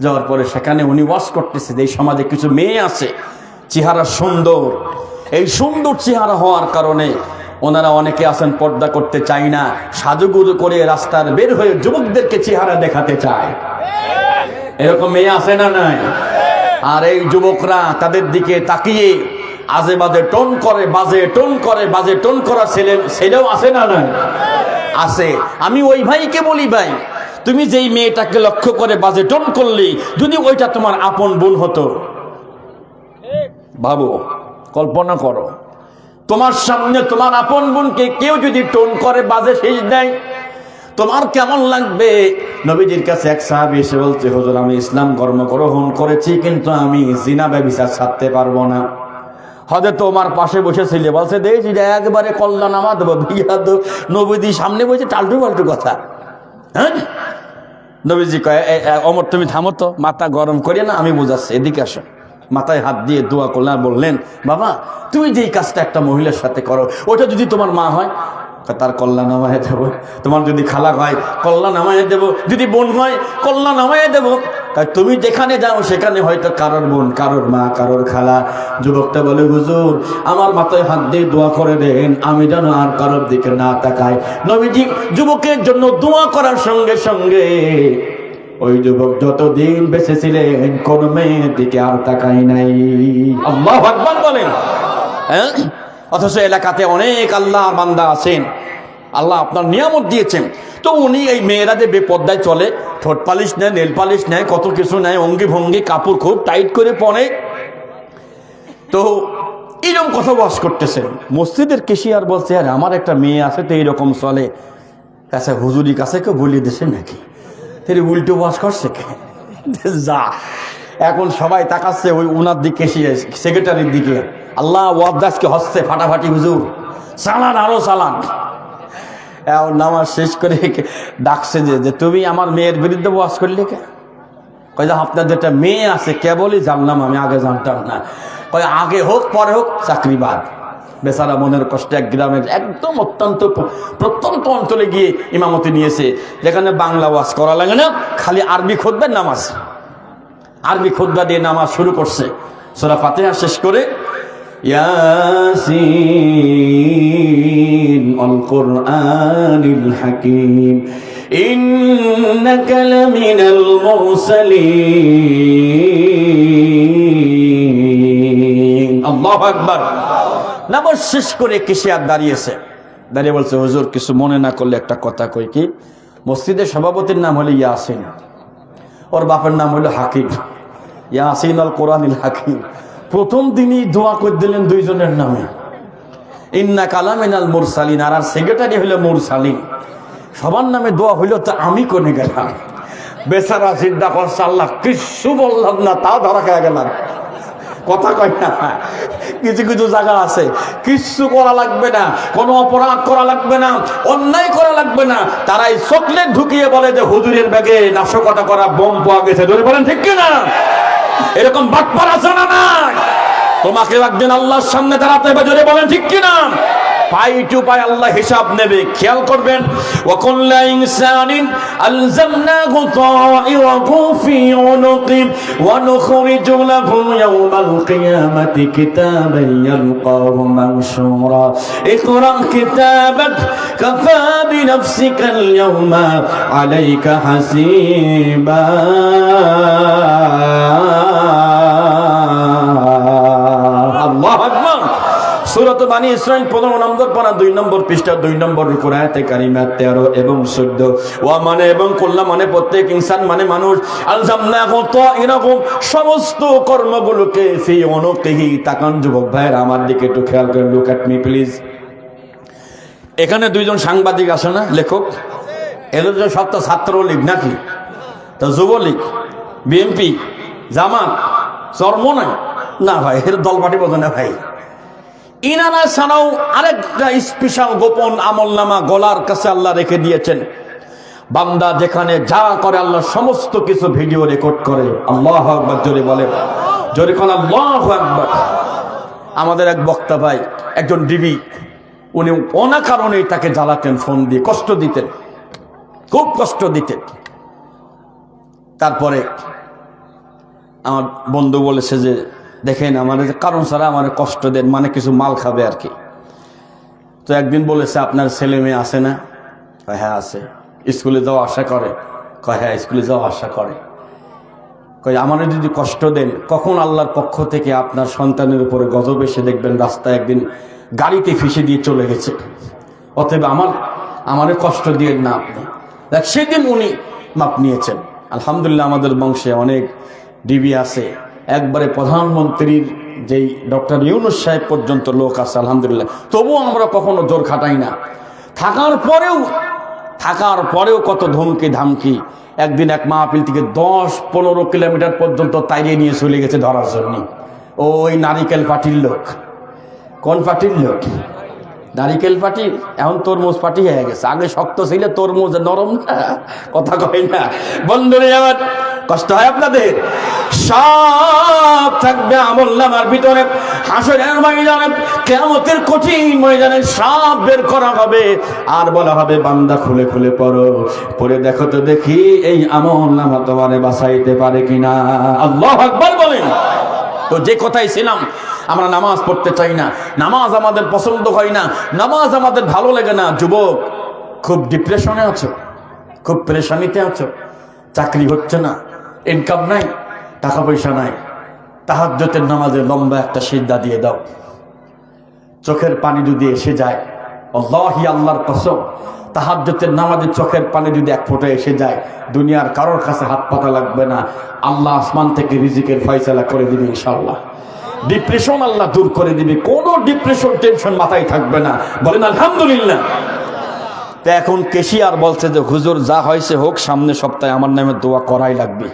যাওয়ার পরে সেখানে উনি ওয়াজ করতেছে যে এই সমাজে কিছু মেয়ে আছে চেহারা সুন্দর, এই সুন্দর চেহারা হওয়ার কারণে ওনারা অনেকে আছেন পর্দা করতে চায় না, সাজুগুজু করে রাস্তার বের হয়ে যুবকদেরকে চেহারা দেখাতে চায়। এরকম মেয়ে আছে না নাই? আর এই যুবকরা তাদের দিকে তাকিয়ে আজে বাজে টোন করে, বাজে টোন করা ছেলেও আছে না নাই? আছে। আমি ওই ভাইকে বলি, ভাই তুমি যেই মেয়েটাকে লক্ষ্য করে বাজে টোন করলি, যদি ওইটা তোমার আপন বোন হতো, ভাবো, কল্পনা করো, তোমার সামনে তোমার আপন বোনকে কেউ যদি টোন করে, বাজে শেষ দেয়, তোমার কেমন লাগবে? নবীজির কাছে এক সাহাবী এসে বলছে, হুজুর আমি ইসলাম ধর্ম গ্রহণ করেছি, কিন্তু আমি জিনা ব্যভিচার ছাড়তে পারবো না। হযরত ওমর পাশে বসেছিল, বলছে দেখছি একবারে কল্লা নামা দেবো, বিয়া দেবো। নবীজি সামনে বসে টালটু পাল্টু কথা। হ্যাঁ, নবীজি কয়, ওমর তুমি থামো তো, মাথা গরম করিয়ে না, আমি বোঝাচ্ছি, এদিকে আসো। মাথায় হাত দিয়ে দোয়া করলেন, বললেন, বাবা তুমি যে এই কাজটা একটা মহিলার সাথে করো, ওটা যদি তোমার মা হয় তার কল্যাণ নামায় দেবো, তোমার যদি খালা হয় কল্যাণ নামায় দেবো, যদি বোন হয় কল্যাণ নামায় দেবো। তুমি যেখানে যাও সেখানে হয়তো কারোর বোন, কারোর মা, কারোর খালা। যুবকটা বলে, হুজুর আমার মাথায় হাত দিয়ে দোয়া করে দেন, আমি যেন আর কারোর দিকে না তাকাই। নবীজি যুবকের জন্য দোয়া করার সঙ্গে সঙ্গে ওই যুবক যতদিন বেঁচে ছিলেন কোন মেয়ের দিকে আর তাকাই নাই। আল্লাহু আকবার বলেন। হ্যাঁ, অথচ এলাকাতে অনেক আল্লাহ বান্দা আছেন, আল্লাহ আপনার নিয়ামত দিয়েছেন, তো উনি এই মেয়েরা যে বেপর্দায় চলে, ঠোঁট পালিশ নেয়, নেল পালিশ নেয়, কত কিছু নেয়, অঙ্গি ভঙ্গি, কাপড় খুব টাইট করে পরে, তো এইরকম কথা ওয়াজ করতেছেন। মসজিদের কেশিয়ার বলছে, আর আমার একটা মেয়ে আছে তো এইরকম চলে, আচ্ছা হুজুরি কাছে কেউ বলিয়ে দিয়েছে নাকি? উল্টো ওয়াজ করছে কে? যা এখন সবাই তাকাচ্ছে ওই উনার দিকে, সেক্রেটারির দিকে। আল্লাহ ওয়াবদাসকে হচ্ছে ফাটাফাটি হুজুর, চালান আরো চালান। এখন নামাজ শেষ করে ডাকছে যে তুমি আমার মেয়ের বিরুদ্ধে ওয়াজ করলে কে? কয় যে আপনার যেটা মেয়ে আছে কেবলই জানলাম, আমি আগে জানতাম না। কয় আগে হোক পরে হোক চাকরি বাদ। বেচারা মনের কষ্টে এক গ্রামের একদম অত্যন্ত প্রত্যন্ত অঞ্চলে গিয়ে ইমামতি নিয়েছে, যেখানে বাংলা ওয়াজ করা লাগে না, খালি আরবি খুতবা, নামাজ আরবি খুতবা দিয়ে নামাজ শুরু করছে। সূরা ফাতিহা শেষ করে ইয়াসিন আল কুরআনিল হাকীম ইন্নাকা লামিনাল মুরসালিন। আল্লাহু আকবার। নামাজ শেষ করে কিসে আর দাঁড়িয়েছে, দাঁড়িয়ে বলছে হুজুর কিছু মনে না করলে একটা কথা কই। কি? মসজিদের সভাপতির নাম হলো ইয়াসিন, ওর বাপের নাম হলো হাকিম। ইয়াসিন আল কোরআনিল হাকিম। প্রথম দিনই দোয়া করে দিলেন দুইজনের নামে, ইন্নাকা লামিনাল মুরসালিন। আর সেক্রেটারি হলো মুরসালিন। সবার নামে দোয়া হইল, তো আমি কোনে গেলাম? বেচারা চিন্তা করছে, আল্লাহ কিচ্ছু বললাম না, তাও ধরা খেয়ে গেলাম। কথা কয় না, কিছু কিছু জায়গা আছে কিচ্ছু করা লাগবে না, কোনো অপরাধ করা লাগবে না, অন্যায় করা লাগবে না, তারাই চকলেট ঢুকিয়ে বলে যে হুজুরের ব্যাগে নাশকতা করা বোম পাওয়া গেছে। ধরে বলেন ঠিক কিনা? এরকম বাটপার আছে না? না, তোমাকে একদিন আল্লাহর সামনে দাঁড়াতে হবে। জোরে বলেন ঠিক কিনা? পাই টু পাই আল্লাহ হিসাব নেবে, খেয়াল করবেন। ওয়া কুল্লু ইনসানিন আলজামনাহু তাইরাহু ফি উনুকি ওয়া নুখরিজু লাহু ইয়াওমাল কিয়ামাতি কিতাবান ইয়ালকাহু মানশুরা ইকরা কিতাবাক কাফা বিনাফসিকাল ইয়াওমা আলাইকা হাসিবা। আল্লাহু আকবার। সূরা বানী ইসরাঈল 15 নম্বর পারা 2 নম্বর পৃষ্ঠা 2 নম্বর রুকু আয়াতে কারিমা 13 এবং 14। ওয়া মানে এবং কুল্লা মানে প্রত্যেক ইনসান মানে মানুষ, আলজামনাহু তাইরাহু সমস্ত কর্মগুলোকে ফি উনুকিহি। তাকান যুবক ভাইরা আমার দিকে একটু খেয়াল করেন, লুক এট মি প্লিজ। এখানে দুইজন সাংবাদিক আছে না, লেখক? এদের যে সব তো ছাত্রলীগ নাকি? তো যুবলীগ, বিএনপি, জামাত, চরমোনাই না ভাই, এর দল পার্টি বোঝে না ভাই। ইনারা ছাড়াও আরেকটা স্পেশাল গোপন আমলনামা গলার কাছে আল্লাহ রেখে দিয়েছেন। বান্দা যেখানে যা করে আল্লাহ সমস্ত কিছু ভিডিও রেকর্ড করে। আল্লাহু আকবার। জোরে বলে, জোরে কোন আল্লাহু আকবার। আমাদের এক বক্তা ভাই, একজন ডিবি, উনি অনা কারণেই তাকে জ্বালাতেন, ফোন দিয়ে কষ্ট দিতেন, খুব কষ্ট দিতেন। তারপরে আমার বন্ধু বলেছে যে দেখেন আমার কারণ ছাড়া আমার কষ্ট দেন, মানে কিছু মাল খাবে আর কি। তো একদিন বলেছে আপনার ছেলে মেয়ে আছে না? হ্যাঁ আছে। স্কুলে যাওয়া আশা করে? হ্যাঁ স্কুলে যাওয়া আশা করে। আমার যদি কষ্ট দেন, কখন আল্লাহর পক্ষ থেকে আপনার সন্তানের উপরে গজব এসে দেখবেন রাস্তায় একদিন গাড়িতে ফিসে দিয়ে চলে গেছে। অতএব আমারে কষ্ট দিয়ে না আপনি। দেখ সেদিন উনি মাপ নিয়েছেন। আলহামদুলিল্লাহ আমাদের বংশে অনেক ডিবি আছে, একবারে প্রধানমন্ত্রীর যেই ডক্টর ইউনূস সাহেব পর্যন্ত লোক আছে আলহামদুলিল্লাহ। তবুও আমরা কখনো জোর খাটাই না। থাকার পরেও কত ধমকি ধামকি। একদিন এক মাহফিল থেকে 10-15 কিলোমিটার পর্যন্ত তাইরিয়ে নিয়ে চলে গেছে ধরার জন্য। ওই নারিকেল পার্টির লোক। কোন পার্টির লোক? নারিকেল পার্টি, এখন তরমুজ পার্টি হয়ে গেছে। আগে শক্ত ছিল, তরমুজ নরম না। কথা কয় না বন্ধুরে, আমার কষ্ট হয় আপনাদের? সব থাকবে আমলনামার ভিতরে। হাসরের ময়দানে, কিয়ামতের কঠিন ময়দানে সব বের করা হবে, আর বলা হবে বান্দা খুলে খুলে পড়ো, পড়ে দেখো তো দেখি এই আমলনামা তোমারে বাঁচাইতে পারে কিনা। আল্লাহু আকবার বলেন। তো যে কথাই ছিলাম, আমরা নামাজ পড়তে চাই না, নামাজ আমাদের পছন্দ হয় না, নামাজ আমাদের ভালো লাগে না। যুবক, খুব ডিপ্রেশনে আছো, খুব পেরেশানিতে আছো, চাকরি হচ্ছে না, ইনকাম নাই, টাকা পয়সা নাই, তাহাজ্জুদের নামাজে লম্বা একটা সিজদা দিয়ে দাও। চোখের পানি যদি এসে যায়, আল্লাহি আল্লাহর কসম, তাহাজ্জুদের নামাজে চোখের পানি যদি এক ফোঁটা এসে যায়, দুনিয়ার কারোর কাছে হাত পাতা লাগবে না, আল্লাহ আসমান থেকে রিজিকের ফয়সালা করে দিবে ইনশাআল্লাহ। ডিপ্রেশন আল্লাহ দূর করে দিবে, কোনো ডিপ্রেশন টেনশন মাথায় থাকবে না। বলেন আলহামদুলিল্লাহ। তো এখন কেশিয়ার বলছে যে হুজুর যা হয়েছে হোক, সামনে সপ্তাহে আমার নামে দোয়া করাই লাগবে।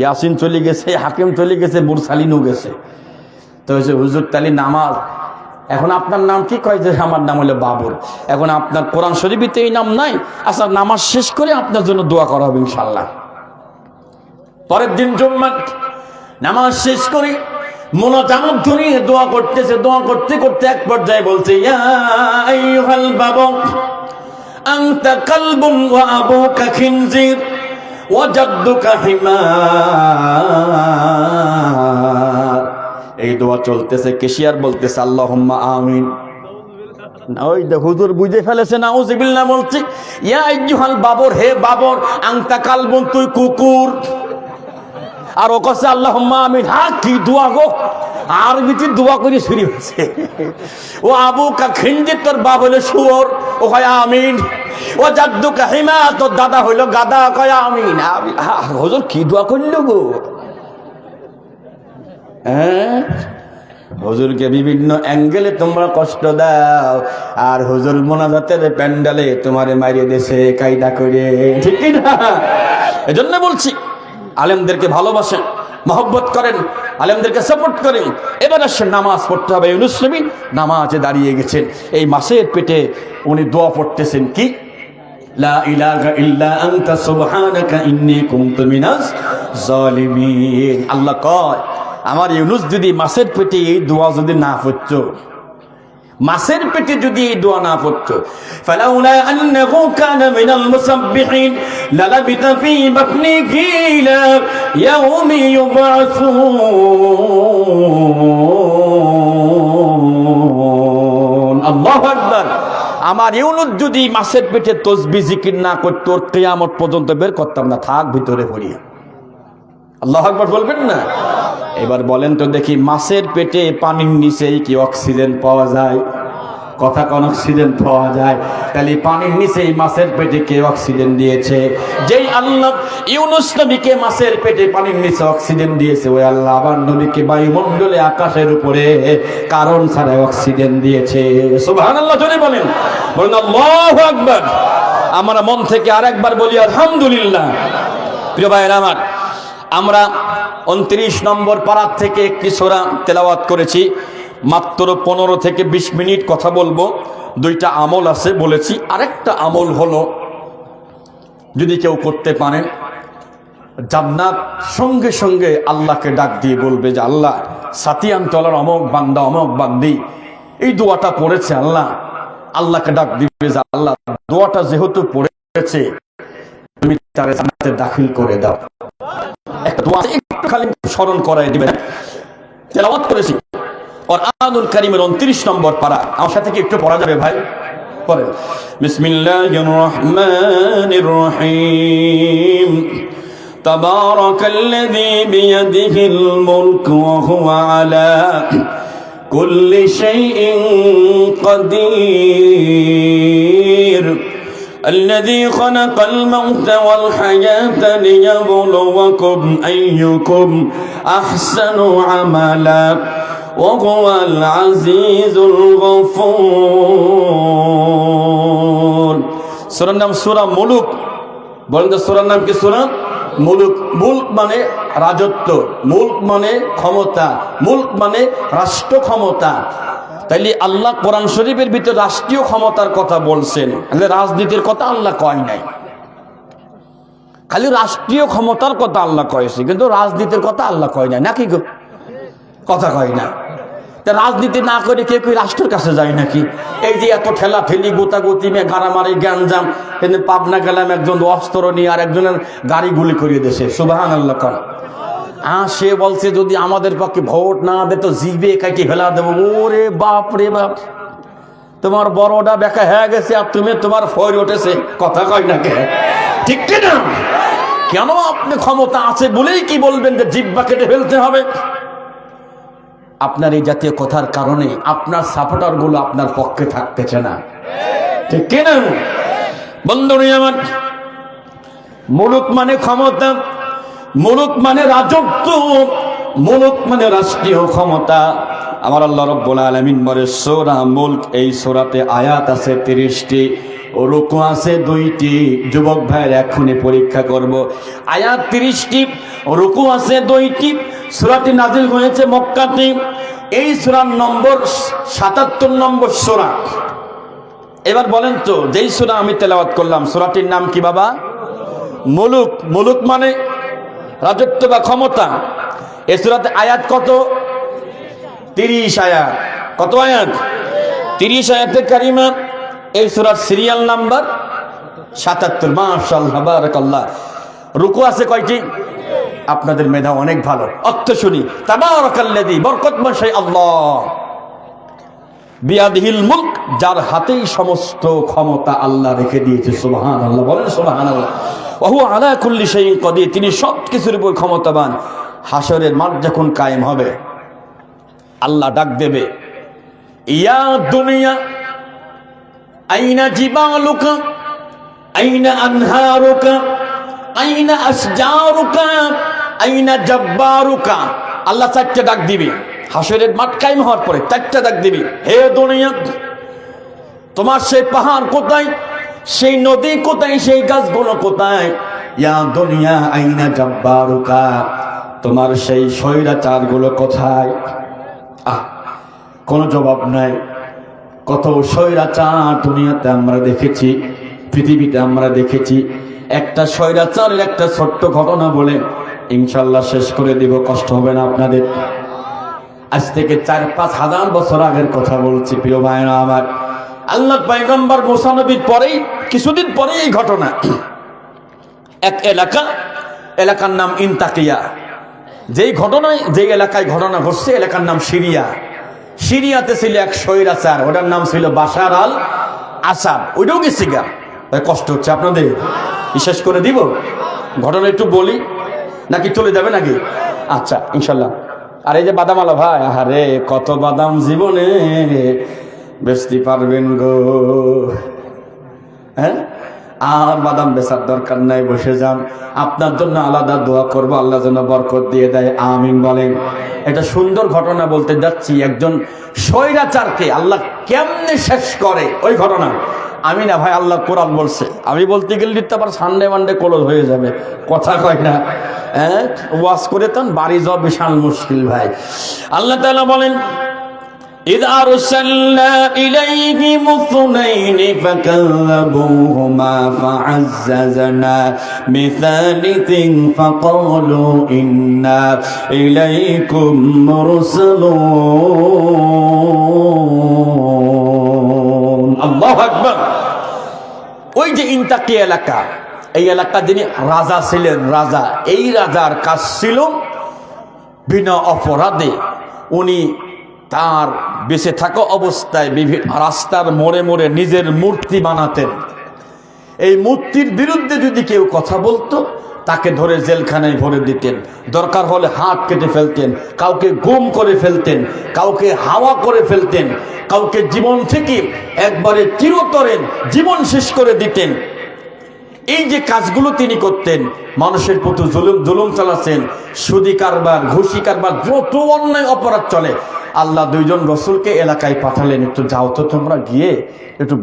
ইয়াসিন চলে গেছে, হাকিম চলে গেছে, বুরসালিনও গেছে। তো হচ্ছে হুজুর তালি নামাজ, এখন আপনার নাম কি? কয় যে আমার নাম হলো বাবর। এখন আপনার কোরআন শরীফে এই নাম নাই। আচ্ছা, নামাজ শেষ করে আপনার জন্য দোয়া করা হবে ইনশাল্লাহ। পরের দিন জুম্মা, নামাজ শেষ করে মোনাজাত ধরে দোয়া করতেছে। দোয়া করতে করতে এক পর্যায়ে বলছে, ইয়া আইয়ুহাল বাবু আনতা কালবুন ওয়া আবুকা খিনজির ওয়া জাদ্দুকা হিমার। এই দোয়া চলতেছে, কেশিয়ার বলতেছে আল্লাহুম্মা আমিন। ওই যে হুজুর বুঝে ফেলেছে, নাউযুবিল্লাহ বলছে, ইয়া আইয়ুহাল বাবর, হে বাবর, আনতা কালবুন, তুই কুকুর। আর ও কাছে আল্লাহুম্মা আমিন। হ্যাঁ, কি দোয়া গো, আরবিতে দোয়া করে শুরু হয়েছে। ও আবুকা খিনজির, তোর বাপ হইল শুয়োর, ও কয় আমিন। ও জাদ্দুকা হিমা, তোর দাদা হইল গাদা, কয় আমিন। হুজুর কি দোয়া করলো গো? হ্যাঁ, হুজুরকে বিভিন্ন অ্যাঙ্গেলে তোমরা কষ্ট দাও, আর হুজুর মোনাজাতের প্যান্ডালে তোমারে মারিয়ে দেশে কায়দা করে, ঠিক না? এজন্য বলছি, আলেমদেরকে ভালোবাসেন, মহব্বত করেন, আলেমদেরকে সাপোর্ট করেন। এবার আসেন নামাজ পড়তে হবে। ইউনূস নবী নামাজে দাঁড়িয়ে গেছেন, এই মাসের পেটে উনি দোয়া পড়তেছেন কি? লা ইলাহা ইল্লা আনতা সুবহানাকা ইন্নী কুনতু মিনাজ জালিমিন। আল্লাহ কয়, আমার ইউনূস যদি মাসের পেটে এই দোয়া যদি না পড়তো, মাসের পেটে যদি এই দোয়া না পড়তো, ফালাউলা আন্নাহু কানা মিনাল মুসাব্বিহিন লালাবিতা ফি বাতনিহি ইলা ইয়াউমি ইউবআসুন। আল্লাহু আকবার। আমার ইউনূস যদি মাসের পেটে তাসবিহ জিকির না করতো, কিয়ামত পর্যন্ত বের করতাম না, থাক ভিতরে পড়িয়া। আল্লাহু আকবার বলবেন না? এবার বলেন তো দেখি, মাছের পেটে পানির নিচেই কি অক্সিজেন পাওয়া যায়? কথা কোন অক্সিজেন পাওয়া যায়? তাহলে পানির নিচেই মাছের পেটে কে অক্সিজেন দিয়েছে? যেই আল্লাহ ইউনূস নবীকে মাছের পেটে পানির নিচে অক্সিজেন দিয়েছে, ওই আল্লাহ আবার নবীকে বায়ুমণ্ডলে আকাশের উপরে কারণ ছাড়া অক্সিজেন দিয়েছে। সুবহানাল্লাহ জোরে বলেন, বলেন আল্লাহু আকবার। আমরা মন থেকে আরেকবার বলি আলহামদুলিল্লাহ। প্রিয় ভাইরা আমার, আমরা 29 নম্বর পারা থেকে একটি সূরা তেলাওয়াত করেছি। মাত্র 15 থেকে 20 মিনিট কথা বলবো। দুইটা আমল আছে বলেছি। আরেকটা আমল হলো, যদি কেউ করতে পারে, জান্নাত সঙ্গে সঙ্গে আল্লাহকে ডাক দিয়ে বলবে যে আল্লাহ, সাতিয়ানতলার অমক বান্দা অমক বান্দি এই দোয়াটা পড়েছে, আল্লাহ, আল্লাহকে ডাক দিবে যে আল্লাহ, দোয়াটা যেহেতু পড়েছে তুমি তার জান্নাতে দাখিল করে দাও। একটা দোয়া একটু খালি স্মরণ করায় দিবেন। তেলাওয়াত করেছি কুরআনুল কারীমের 29 নম্বর পারা। আমার সাথে কি একটু পড়া যাবে ভাই? পড়েন। বিসমিল্লাহির রহমানির রহিম। তাবারাকাল্লাযী বিয়াদিহিল মুলকু ওয়া হুয়া আলা কুল্লি শাইইন কাদির। الذي خلق الموت والحياة ليبلوكم أيكم أحسن عملا وهو العزيز الغفور। সূরার নাম সূরা মুলুক। বলেন তো সূরার নাম কি? সূরা মুলুক। মুলক মানে রাজত্ব, মুলক মানে ক্ষমতা, মুলক মানে রাষ্ট্র ক্ষমতা। তাইলে আল্লাহ কোরআন শরীফের ভিতরে রাষ্ট্রীয় ক্ষমতার কথা বলছেন, রাজনীতির কথা আল্লাহ কয় নাই। খালি রাষ্ট্রীয় ক্ষমতার কথা আল্লাহ কয়েছে, কিন্তু রাজনীতির কথা আল্লাহ কয় নাই, নাকি গো? কথা কয় না। তা রাজনীতি না করে কেউ কেউ রাষ্ট্রের কাছে যায় নাকি? এই যে এত ঠেলা ঠেলি, গোতাগুতি, গাড়ামারি, গ্যাঞ্জাম, কিন্তু পাবনা গেলাম, একজন অস্ত্র নিয়ে আর একজনের গাড়ি গুলি করিয়ে দিয়েছে। সুবহানাল্লাহ কর। সে বলছে যদি আমাদের পক্ষে ভোট না দে তো জিবে কাটি ফেলা দেবো। ওরে বাপ রে বাপ, তোমার বড়টা বেকা হয়ে গেছে আর তুমি তোমার ফয় উঠেছে। কথা কয় না কে? ঠিক না? কেন আপনি ক্ষমতা আছে বলেই কি বলবেন যে জিব্বা কেটে ফেলতে হবে? আপনার এই জাতীয় কথার কারণে আপনার সাপোর্টার গুলো আপনার পক্ষে থাকতেছে না, ঠিক না? বন্ধুরা আমার, মুলুক মানে ক্ষমতা, মুলুক মানে রাজত্ব, মুলুক মানে রাষ্ট্রীয় ক্ষমতা। আমার আল্লাহ রাব্বুল আলামিন বলে সূরা মুলক, এই সূরাতে আয়াত আছে 30টি। রুকু আছে 2টি। যুবক ভাইয়ের এখনই পরীক্ষা করব। আয়াত 30টি, রুকু আছে 2টি। সূরাটি নাজিল হয়েছে মক্কাতে। এই সূরার নম্বর 77 নম্বর সূরা। এবার বলেন তো, যেই সূরা আমি তেলাওয়াত করলাম সূরাটির নাম কি বাবা? মুলুক। মুলুক মানে রাজত্ব বা ক্ষমতা। এই সূরাতে আয়াত কত? 30 আয়াত। কত আয়াত? 30 আয়াতে কারিমা। এই সূরার সিরিয়াল নাম্বার 77। মাশাআল্লাহ, বারাকাল্লাহ। রুকু আছে কয়টি? আপনাদের মেধা অনেক ভালো। অর্থ শুনি। তাবারাকাল্লাযী, বরকতময় আল্লাহ, বিয়াদিহিল মুলক, যার হাতেই সমস্ত ক্ষমতা আল্লাহ রেখে দিয়েছে। সুবহানাল্লাহ, বলেন সুবহানাল্লাহ। ওয়া হুয়া আলা কুল্লি শাইইন কাদির, তিনি সব কিছুর উপর ক্ষমতাবান। হাসরের মাঠ যখন কায়েম হবে, আল্লাহ ডাক দেবে, ইয়া দুনিয়া আইনা জিবালুকা আইনা আনহারুকা আইনা আশজারুকা আইনা জাব্বারুকা। আল্লাহ 4টা ডাক দিবে। হাসরের মাঠ কায়েম হওয়ার পরে 4টা ডাক দিবে, হে দুনিয়া, তোমার সেই পাহাড় কোথায়, সেই নদী কোথায়, সেই গাছগুলো কোথায়? ইয়া দুনিয়া আইনা জাব্বারুকা, তোমার সেই স্বৈরাচারগুলো কোথায়? কোনো জবাব নাই। কত স্বৈরাচার দুনিয়াতে আমরা দেখেছি, পৃথিবীতে আমরা দেখেছি। একটা স্বৈরাচারের একটা ছোট্ট ঘটনা বলে ইনশাল্লাহ শেষ করে দিব, কষ্ট হবে না আপনাদের। আজ থেকে 4-5 হাজার বছর আগের কথা বলছি প্রিয় ভাইরা আমার। আল্লাহর পয়গম্বর মুসা নবীর পরেই কিছুদিন পরেই এই ঘটনা। এক এলাকার নাম ইনতাকিয়া। যেই এলাকায় ঘটনা ঘটছে এলাকার নাম সিরিয়া। সিরিয়াতে ছিল এক স্বৈরাচার, ওটার নাম ছিল বাশার আল আসাদ। ওইটাও গেছি গা। কষ্ট হচ্ছে আপনাদের, বিশেষ করে দিব ঘটনা একটু বলি নাকি চলে যাবে নাকি? আচ্ছা ইনশাল্লাহ। আর এই যে বাদামালা ভাই, আরে কত বাদাম জীবনে বেচতে পারবেন গো? হ্যাঁ, আর বাদাম বেচার দরকার নাই, বসে যান। আপনার জন্য আলাদা দোয়া করব, আল্লাহ যেন বরকত দিয়ে দেয়, আমিন বলেন। এটা সুন্দর ঘটনা বলতে যাচ্ছি। একজন স্বৈরাচারকে আল্লাহ কেমনে শেষ করে ওই ঘটনা। আমি না ভাই, আল্লাহ কোরআন বলছে। আমি বলতে গেলে তো আবার সানডে মানডে ক্লোজ হয়ে যাবে, কথা কয় না। হ্যাঁ, ওয়াজ করে তখন বাড়ি যাওয়া বিশাল মুশকিল ভাই। আল্লাহ তাআলা বলেন, إذ أرسلنا إليهم اثنين فكذبوهما فعززنا بثالث فقالوا إنا إليكم مرسلون। الله أكبر। ওই যে ইনতাকি এলাকা, এই এলাকা যিনি রাজা ছিলেন, রাজা, এই রাজার কাজ ছিল বিনা অপরাধে উনি তার বেঁচে থাকা অবস্থায় বিভিন্ন রাস্তার মোড়ে মোড়ে নিজের মূর্তি বানাতেন। এই মূর্তির বিরুদ্ধে যদি কেউ কথা বলতো তাকে ধরে জেলখানায় ভরে দিতেন। দরকার হলে হাত কেটে ফেলতেন, কাউকে গুম করে ফেলতেন, কাউকে হাওয়া করে ফেলতেন, কাউকে জীবন থেকে একবারে চিরতরে জীবন শেষ করে দিতেন। এই যে কাজগুলো তিনি করতেন, মানুষের প্রতি জুলুম চালাচ্ছেন, সুদি কারবার, ঘুষি কারবার, যত অন্যায় অপরাধ চলে, আল্লাহ 2 জন রসুলকে এলাকায় পাঠালেন, একটু যাও তো তোমরা, গিয়ে একটু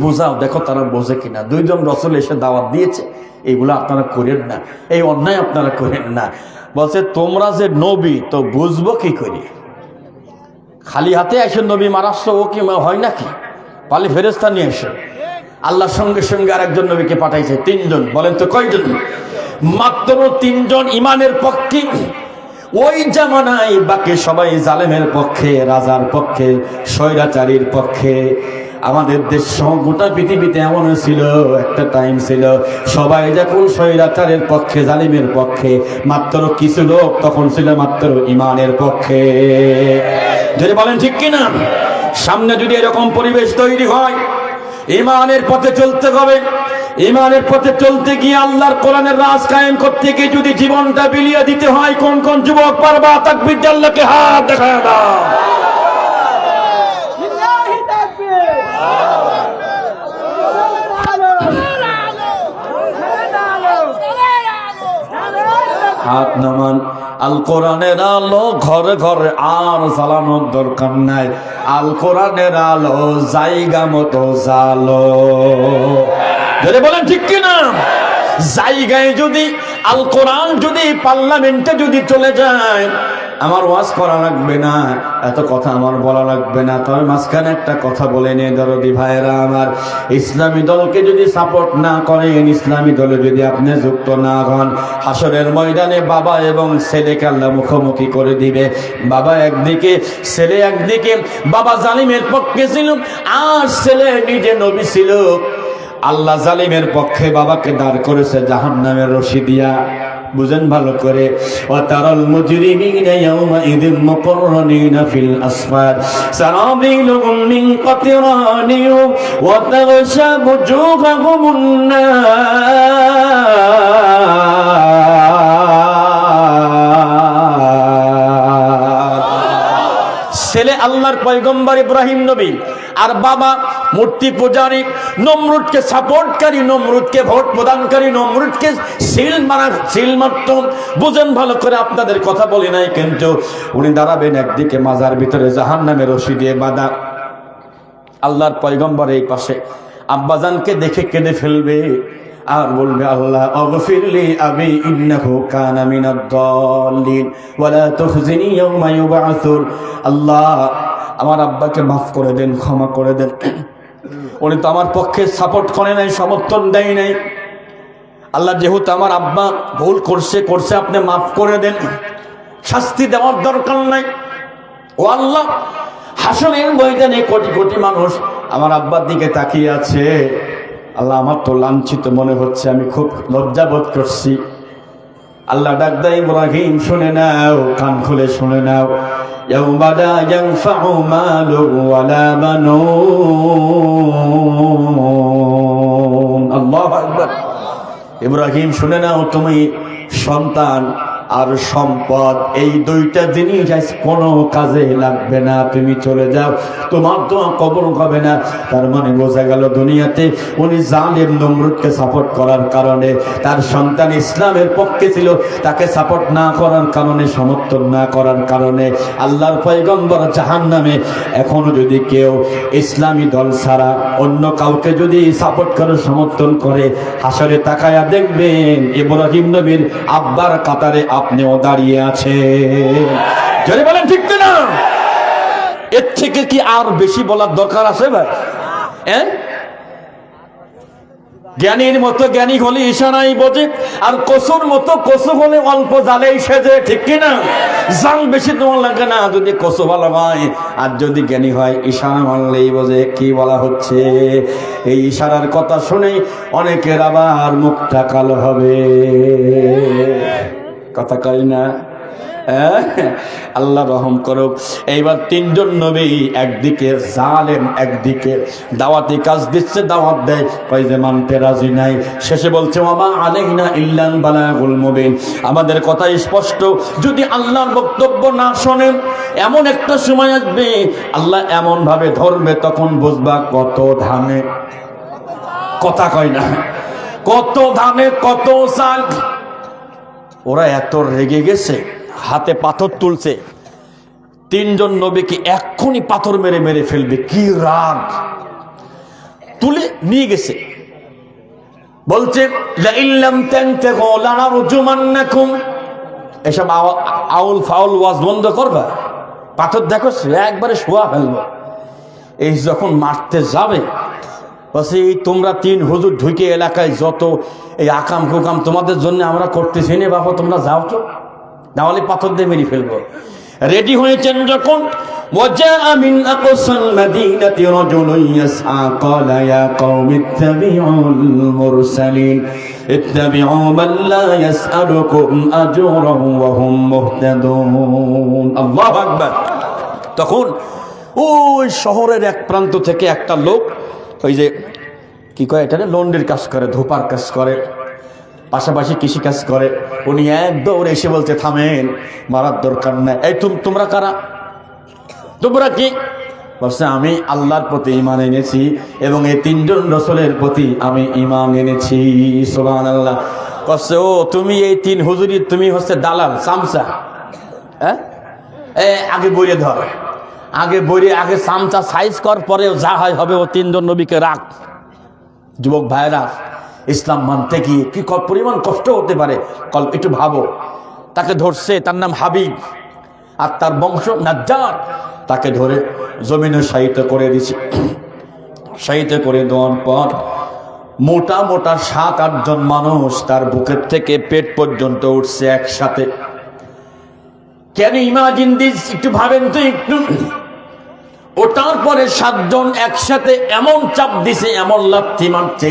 বোঝাও, দেখো তারা বোঝে কিনা। 2 জন রসুল এসে দাওয়াত দিয়েছে, এইগুলো আপনারা করেন না, এই অন্যায় আপনারা করেন না। বলছে তোমরা যে নবী, তো বুঝবো কি করি? খালি হাতে এসে নবী মারাচ্ছ, ও কি হয় নাকি? পালে ফেরেশতা নিয়ে এসে আল্লাহর সঙ্গে সঙ্গে আরেকজন নবীকে পাঠাইছে। 3 জন। বলেন তো কয়জন? মাত্র 3 জন ইমানের পক্ষে। ওই জামানায় বাকি সবাই জালেমের পক্ষে, রাজার পক্ষে, স্বৈরাচারীর পক্ষে। আমাদের দেশ সহ গোটা পৃথিবীতে এমন ছিল, একটা টাইম ছিল সবাই যখন স্বৈরাচারের পক্ষে, জালিমের পক্ষে, মাত্র কিছু লোক তখন ছিল মাত্র ইমানের পক্ষে। যদি বলেন ঠিক কিনা? সামনে যদি এরকম পরিবেশ তৈরি হয়, ইমানের পথে চলতে হবে। ইমানের পথে চলতে গিয়ে আল্লাহর কোরআনের রাজ কায়েম করতে গিয়ে যদি জীবনটা বিলিয়ে দিতে হয়, কোন কোন যুবক পারবা? তাকবীর দিয়ে আল্লাহকে হাত দেখায় দাও। হাত নামান। আল কোরআনের আলো ঘরে ঘরে আর জ্বালানোর দরকার নাই, আল কোরআনের আলো জায়গা মতো জ্বালো। যদি বলেন ঠিক কিনা? জায়গায় যদি আল কোরআন যদি পার্লামেন্টে যদি চলে যায়, আমার ওয়াজ করা লাগবে না, এত কথা আমার বলা লাগবে না। তবে মাঝখানে একটা কথা বলে নিয়ে দরদি ভাইরা আমার, ইসলামী দলকে যদি সাপোর্ট না করেন, ইসলামী দলে যদি আপনি যুক্ত না হন, হাসরের ময়দানে বাবা এবং ছেলেকে আল্লাহ মুখোমুখি করে দিবে। বাবা একদিকে, ছেলে একদিকে। বাবা জালিমের পক্ষে ছিল আর ছেলে নিজে নবী ছিল। আল্লাহ জালিমের পক্ষে বাবাকে দাঁড় করেছে জাহান্নামের রশি দিয়া। বুঝেন ভালো করে, ওয়াতারাল মুজরিমিনা ইয়াওমাইযিন মুকাররানিনা ফিল আসফাদ সারাবিলুহুম মিন কাতরানি ওয়া তাগশা বুজুহাহুমুন নার। ছেলে আল্লাহর পয়গম্বর ইব্রাহিম নবী, আর বাবা মূর্তি পূজারী, নমরুদকে সাপোর্টকারী, নমরুদকে ভোট প্রদানকারী, নমরুদকে সিল মারত। বুঝেন ভালো করে, আপনাদের কথা বলি নাই, কিন্তু উনি দাঁড়াবেন একদিকে মাজার ভিতরে জাহান্নামের রশি দিয়ে বাঁধা। আল্লাহর পয়গম্বর এই পাশে আব্বাজানকে দেখে কেঁদে ফেলবে আর বলবে, আল্লাহ আগফিরলি আবি ইন্নাহু কানা মিনাদ দাল্লিন ওয়া লা তুখজিনি ইয়াওমা ইউবআসুন। আল্লাহ আমার আব্বাকে মাফ করে দেন, ক্ষমা করে দেন, উনি তো আমার পক্ষে সাপোর্ট করে নাই, সমর্থন দেয় নাই। আল্লাহ যেহেতু আমার আব্বা ভুল করছে, আপনি মাফ করে দেন, শাস্তি দেওয়ার দরকার নাই। ও আল্লাহ, হাসরের ময়দানে কোটি কোটি মানুষ আমার আব্বার দিকে তাকিয়ে আছে। আল্লাহ আমার তো লাঞ্ছিত মনে হচ্ছে, আমি খুব লজ্জাবোধ করছি। আল্লাহ ডাক দেয়, ইব্রাহিম শুনে নাও, কান খুলে শুনে নাও, ইয়াউমা লা ইয়ানফাউ মালুন ওয়ালা বানুন। আল্লাহু আকবার। ইব্রাহিম শুনে নাও, তুমি সন্তান আর সম্পদ, এই দুইটা জিনিস আজ কোনো কাজে লাগবে না, তুমি চলে যাও, তোমার দোয়া কবুল হবে না। তার মানে বোঝা গেল, দুনিয়াতে উনি জালিম নমরুদকে সাপোর্ট করার কারণে, তার সন্তান ইসলামের পক্ষে ছিল, তাকে সাপোর্ট না করার কারণে, সমর্থন না করার কারণে আল্লাহর পয়গম্বর জাহান্নামে। এখনো যদি কেউ ইসলামী দল ছাড়া অন্য কাউকে যদি সাপোর্ট করে, সমর্থন করে, হাসরে তাকায়া দেখবেন ইব্রাহিম নবীর আব্বার কাতারে আপনিও দাঁড়িয়ে আছে। যদি বলেন ঠিক না? এর থেকে কি আর বেশি বলার দরকার আছে ভাই? জ্ঞানীর মতো জ্ঞানী হলে ইশারাই বোঝে, আর কসুর মতো কসু হলে অল্প জালেই সেজে, ঠিক কিনা? জাল বেশি তোমার লাগে না যদি কসু ভালো হয়, আর যদি জ্ঞানী হয় ইশারা মানলেই বোঝে কি বলা হচ্ছে। এই ইশারার কথা শুনে অনেকের আবার মুখটা কালো হবে, কথা কই না? আল্লাহ রহম করুক। এইবার তিনজন নবী, একদিকে জালেম, একদিকে দাওয়াতি কাজ দিচ্ছে, দাওয়াত দেয়, কই যে মানতে রাজি নাই। শেষে বলছে, ওয়া আলাইনা ইল্লাল বালাগুল মুবিন, আমাদের কথা স্পষ্ট। যদি আল্লাহর বক্তব্য না শোনেন, এমন একটা সময় আসবে আল্লাহ এমন ভাবে ধরবে, তখন বুঝবা কত ধানে, কথা কয় না, কত ধানে কত চাল। ওরা এত রেগে গেছে, হাতে পাথর তুলছে, তিনজন নবীকে এক্ষুনি পাথর মেরে মেরে ফেলবে, কি রাগ। তুলে নিয়ে গেছে, বলছে লা ইল্লাম তানতাহু লানারজুমান্নাকুম। এসব আউল ফাউল ওয়াজ বন্ধ করবা, পাথর দেখো একবারে শোয়া ফেলবো। এই যখন মারতে যাবে, বলছে তোমরা তিন হুজুর ঢুকে এলাকায় যত এই আকাম কুকাম তোমাদের জন্য আমরা করতেছি না বাবা, তোমরা যাও তো, নাহলে পাথর দিয়ে মেরে ফেলবো। রেডি হয়েছেন যখন, وجاء من أقصى المدينة رجل يسعى قال يا قوم اتبعوا المرسلين اتبعوا من لا يسألكم أجرا وهم مهتدون। আল্লাহু আকবার। তখন ওই শহরের এক প্রান্ত থেকে একটা লোক, ওই যে কি কয় এটা, লন্ড্রির কাজ করে, ধোপার কাজ করে, পাশাপাশি কৃষি কাজ করে, উনি এক দৌড়ে এসে বলছে, থামেন, মারার দরকার নাই। এই তোমরা কারা? তোমরা কি? বলছে আমি আল্লাহর প্রতি ঈমান এনেছি এবং এই তিনজন রাসূলের প্রতি আমি ঈমান এনেছি। সুবহানাল্লাহ। বলছে ও তুমি এই তিন হুজুরি, তুমি হচ্ছে দালাল, চামচা, হ্যাঁ, আগে বইয়ে ধর, আগে বইয়ে আগে চামচা সাইজ কর, পরে যা হয় হবে। ও তিনজন নবীকে রাখ। যুবক ভাইরা, ইসলাম মানতে গিয়ে কি পরিমাণ কষ্ট হতে পারে একটু ভাবো। তাকে ধরছে, তার নাম হাবিব, আর তার বংশ নাজ্জার। তাকে ধরে জমিনে শায়িত করে দিছে। শায়িত করে দেওয়ার পর মোটা মোটা 7-8 জন মানুষ তার বুকের থেকে পেট পর্যন্ত উঠছে একসাথে। কেন ইমাজিন দিস, একটু ভাবেন তো একটু। ওটার পরে 7 জন একসাথে এমন চাপ দিছে, এমন লাথি মারছে,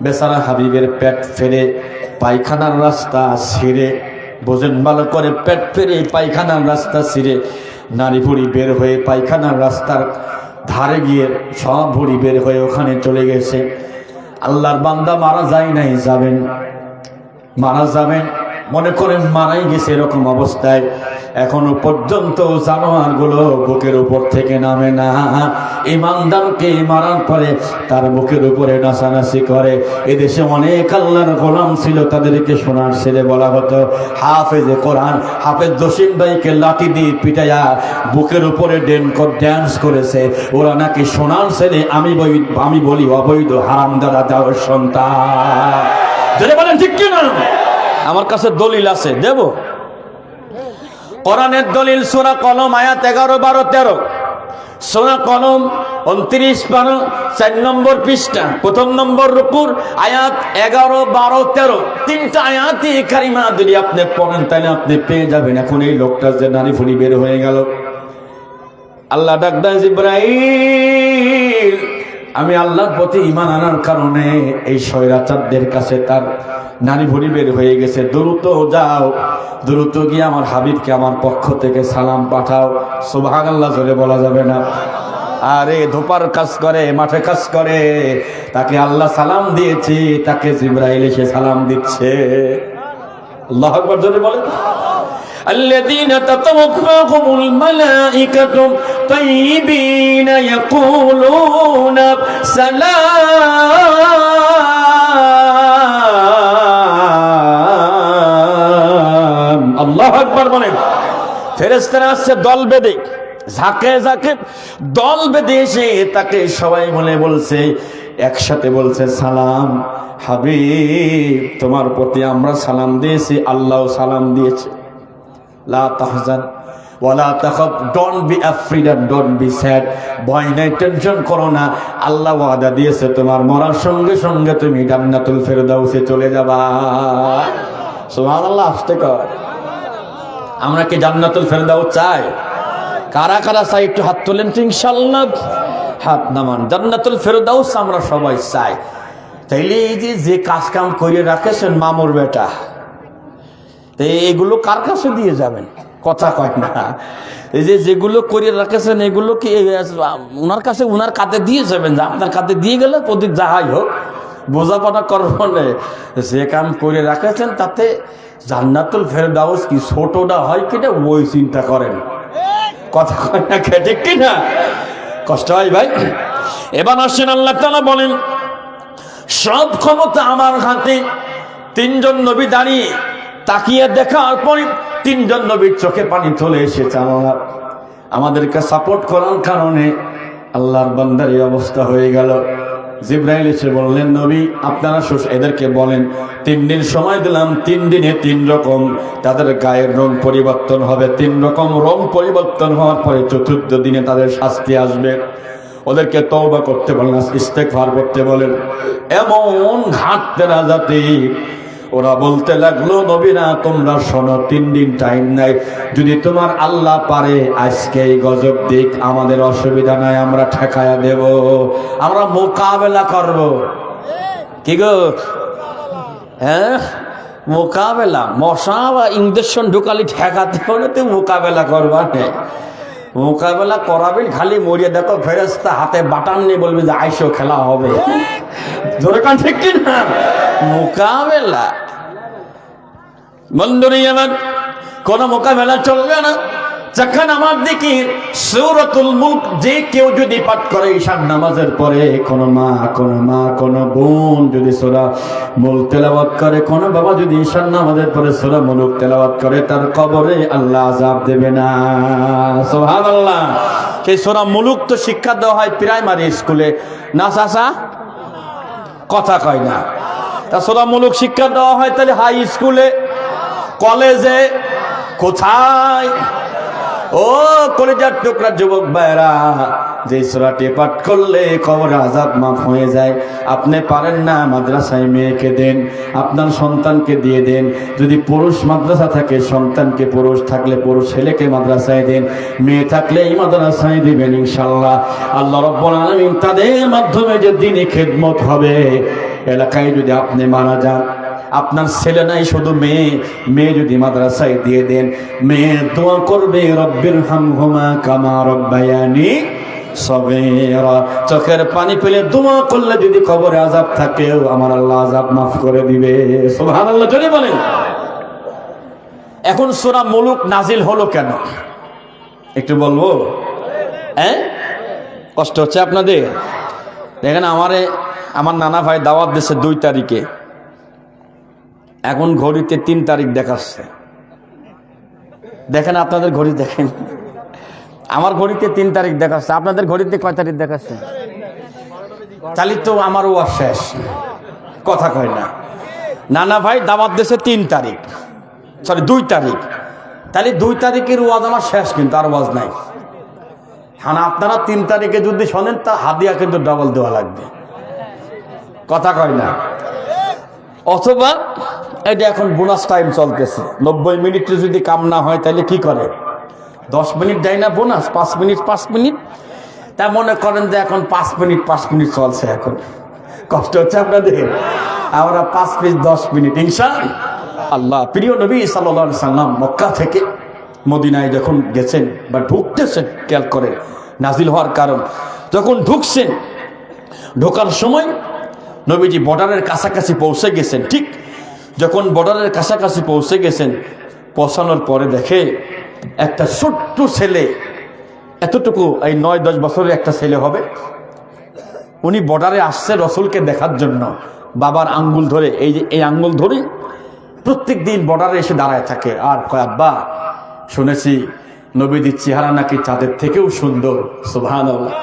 বেচারা হাবিবের পেট ফেরে পায়খানার রাস্তা ছিঁড়ে, বোঝেন ভালো করে, পেট ফেরে পায়খানার রাস্তা ছিঁড়ে নারী ভুড়ি বের হয়ে পায়খানার রাস্তার ধারে গিয়ে সব ভুড়ি বের হয়ে ওখানে চলে গেছে। আল্লাহর বান্দা মারা যায় নাই, যাবেন, মারা যাবেন, মনে করেন মারাই গেছে। এরকম অবস্থায় এখনো পর্যন্ত জানোয়ারগুলো বুকের উপর থেকে নামে না। ইমানদারকে মারার পরে তার বুকের উপরে নাচানাচি করে। এদেশে অনেক আল্লাহর গোলাম ছিল, তাদেরকে সোনার ছেলে বলা হতো। হাফেজে কোরআন হাফেজ জসিম ভাইকে লাঠি দিয়ে পিটাইয়া বুকের উপরে ড্যান্স করেছে। ওরা নাকি সোনার ছেলে। আমি বলি অবৈধ হারামদাদা দেওয়ার সন্তান। যদি বলেন ঠিক কিনা? আমার কাছে দলিল আছে, দেব। কোরআনের দলিল সূরা কলম আয়াত 11, 12, 13। সূরা কলম 29, 4 নম্বর পৃষ্ঠা, 1 নম্বর রুকুর আয়াত 11, 12, 13। 3টা আয়াতই কারিমা যদি আপনি পড়েন তাহলে আপনি পেয়ে যাবেন। এখন এই লোকটা যে নারী ফুলি বের হয়ে গেল, আল্লাহ ডাক দেয়, জিবরাইল, আমি আল্লাহর প্রতি ঈমান আনার কারণে এই স্বৈরাচারদের কাছে তার নারী ভুড়ি বের হয়ে গেছে। দ্রুত যাও, দ্রুত গিয়ে আমার হাবিবকে আমার পক্ষ থেকে সালাম পাঠাও। সুবহানাল্লাহ জোরে বলা যাবে না? আরে ধোপার কাজ করে, মাঠে কাজ করে, তাকে আল্লাহ সালাম দিয়েছে, তাকে জিবরাইল এসে সালাম দিচ্ছে। আল্লাহু আকবার জোরে বলেন। الذين تتوفاهم الملائكة طيبين يقولون سلام। আল্লাহু আকবার বলেন। ফেরেশতারা আসছে দল বেঁধে, ঝাঁকে ঝাঁকে দল বেঁধে এসে তাকে সবাই বলছে, একসাথে বলছে, সালাম হাবিব, তোমার প্রতি আমরা সালাম দিয়েছি, আল্লাহ সালাম দিয়েছে। লা তাহজান ওয়ালা তাখাফ, don't be afraid and don't be sad, ভয় নাই, টেনশন করো না। আল্লাহ ওয়াদা দিয়েছে তোমার মরার সঙ্গে সঙ্গে তুমি জান্নাতুল ফেরদাউসে চলে যাবা। সুবহানাল্লাহ। আসতে কর। আমরা কি জান্নাতুল ফেরদাউস চাই? কারা কারা চাই একটু হাত তোলেন তো ইনশাআল্লাহ। হাত নামান। জান্নাতুল ফেরদাউস আমরা সবাই চাই। তাইলে এই যে কাজ কাম করে রাখেছেন মামুর বেটা, এগুলো কার কাছে দিয়ে যাবেন? কথা কয় না। এই যেগুলো করে রাখেছেন এগুলো কি ওনার কাছে, ওনার কাঁধে দিয়ে যাবেন? আপনার কাঁধে দিয়ে গেলে প্রদীপ যাহাই হোক বোঝাপড়া করবো না। যে কাম করে রাখেছেন তাতে জান্নাতুল ফেরদাউস কি ছোটটা হয় কিনা ওই চিন্তা করেন। কথা কয় না, ঠিক কিনা? কষ্ট হয় ভাই। এবার আসেন, আল্লাহ তাআলা বলেন, সব ক্ষমতা আমার হাতে। 3 জন নবী দাঁড়িয়ে তাকিয়ে দেখার পরে 3 জন নবীর চোখে পানি চলে এসেছে। আল্লাহ আমাদেরকে সাপোর্ট করার কারণে আল্লাহর বান্দার এই অবস্থা হয়ে গেল। জিবরাইল এসে বললেন, নবী আপনারা এদেরকে বলেন 3 দিন সময় দিলাম, 3 দিনে 3 রকম তাদের গায়ের রং পরিবর্তন হবে। 3 রকম রং পরিবর্তন হওয়ার পরে 4র্থ দিনে তাদের শাস্তি আসবে। ওদেরকে তওবা করতে বলেন, ইস্তেগফার করতে বলেন। এমন ঘাটতেরা জাতি, ওরা বলতে লাগলো, নবীরা তোমরা শোনো, 3 দিন টাইম নাই, যদি তোমার আল্লাহ পারে আজকে এই গজব দিক, আমাদের অসুবিধা নাই, আমরা ঠেকায়া দেব, আমরা মোকাবেলা করব। কি গো? হ্যাঁ, মোকাবেলা। মশা বা ইঞ্জেকশন ঢুকালি ঠেকাতে হলে তুই মোকাবেলা করবা না। মোকাবেলা করাবেন, খালি মরিয়ে দেখো ফেরেশতা হাতে বাটান নিয়ে বলবে যে আইসো খেলা হবে। ধরে কান ঠিক কিনা? মোকাবেলা। বন্ধুরি আমার কোন মোকাবেলা চলবে না। যখন আমার দিকে সূরাতুল মুলক যে কেউ যদি পাঠ করে ঈশার নামাজের পরে, কোন মা কোন বোন যদি সূরা মুলক তেলাওয়াত করে, কোন বাবা যদি ঈশার নামাজের পরে সূরা মুলক তেলাওয়াত করে, তার কবরে আল্লাহ আযাব দেবে না। সুবহানাল্লাহ। সেই সূরা মুলক তো শিক্ষা দেওয়া হয় প্রাইমারি স্কুলে, না চাচা? কথা কয় না। তা সূরা মুলক শিক্ষা দেওয়া হয় তাহলে হাই স্কুলে, কলেজে, কোথায়? ও কলেজার টুকরা যুবক ভাইরা, যে সূরাটি পাঠ করলে কবর আযাব মাফ হয়ে যায়। আপনি পারেন না, মাদ্রাসায় মেয়েকে দেন, আপনার সন্তানকে দিয়ে দেন। যদি পুরুষ মাদ্রাসা থাকে, সন্তানকে, পুরুষ থাকলে পুরুষ ছেলেকে মাদ্রাসায় দেন, মেয়ে থাকলে এই মাদ্রাসায় দিবেন ইনশাআল্লাহ। আল্লাহ রাব্বুল আলামিন তাদের মাধ্যমে যে দ্বীনি খেদমত হবে। এলাকায় যদি আপনি মারা যান, আপনার ছেলে নাই, শুধু মেয়ে যদি মাদ্রাসায় দিয়ে দেন, মেয়ে দোয়া করবে রব্বির হামহুমা কামা রব্বায়ানি সগীরা। চোখের পানি ফেলে দোয়া করলে যদি কবরে আযাব থাকেও আমার আল্লাহ আযাব মাফ করে দিবে। সুবহানাল্লাহ জোরে বলেন। এখন সূরা মুলক নাজিল হলো কেন একটু বলবো? কষ্ট হচ্ছে আপনাদের? দেখেন আমার নানা ভাই দাওয়াত দিয়েছে 2 তারিখে, এখন ঘড়িতে 3 তারিখ দেখাচ্ছে। দেখেন আপনাদের ঘড়ি দেখেন, আমার ঘড়িতে 3 তারিখ দেখাচ্ছে, আপনাদের ঘড়িতে কয় তারিখ দেখাচ্ছে? তাহলে তো আমার ওয়াজ শেষ। কথা কয় না। নানা ভাই দাওয়াত দিয়েছে 3 তারিখ, সরি 2 তারিখ। তাহলে 2 তারিখের ওয়াজ আমার শেষ, কিন্তু আর ওয়াজ নাই। হ্যাঁ, আপনারা 3 তারিখে যদি শোনেন, তা হাদিয়া কিন্তু ডাবল দেওয়া লাগবে। কথা কয় না। অথবা এটা এখন বোনাস টাইম চলতেছে, 90 মিনিটে যদি কাম না হয় তাহলে কি করে? 10 মিনিট দেয় না বোনাস, 5 মিনিট। তা মনে করেন যে এখন 5 মিনিট চলছে। এখন কষ্ট হচ্ছে আপনাদের? আমরা 5 মিনিট 10 মিনিট ইনশাআল্লাহ। প্রিয় নবী সাল্লাল্লাহু আলাইহি সাল্লাম মক্কা থেকে মদিনায় যখন গেছেন বা ঢুকতেছেন, খেয়াল করেন নাজিল হওয়ার কারণ। যখন ঢুকছেন, ঢোকার সময় নবীজি বর্ডারের কাছাকাছি পৌঁছে গেছেন। ঠিক যখন বর্ডারের কাছাকাছি পৌঁছে গেছেন, পৌঁছানোর পরে দেখে একটা ছোট্ট ছেলে, এতটুকু, এই 9-10 বছরের একটা ছেলে হবে, উনি বর্ডারে আসছে রসুলকে দেখার জন্য। বাবার আঙ্গুল ধরে, এই আঙ্গুল ধরে প্রত্যেক দিন বর্ডারে এসে দাঁড়ায় থাকে। আর কয়, আব্বা শুনেছি নবীজির চেহারা নাকি চাঁদের থেকেও সুন্দর। সুবহানাল্লাহ।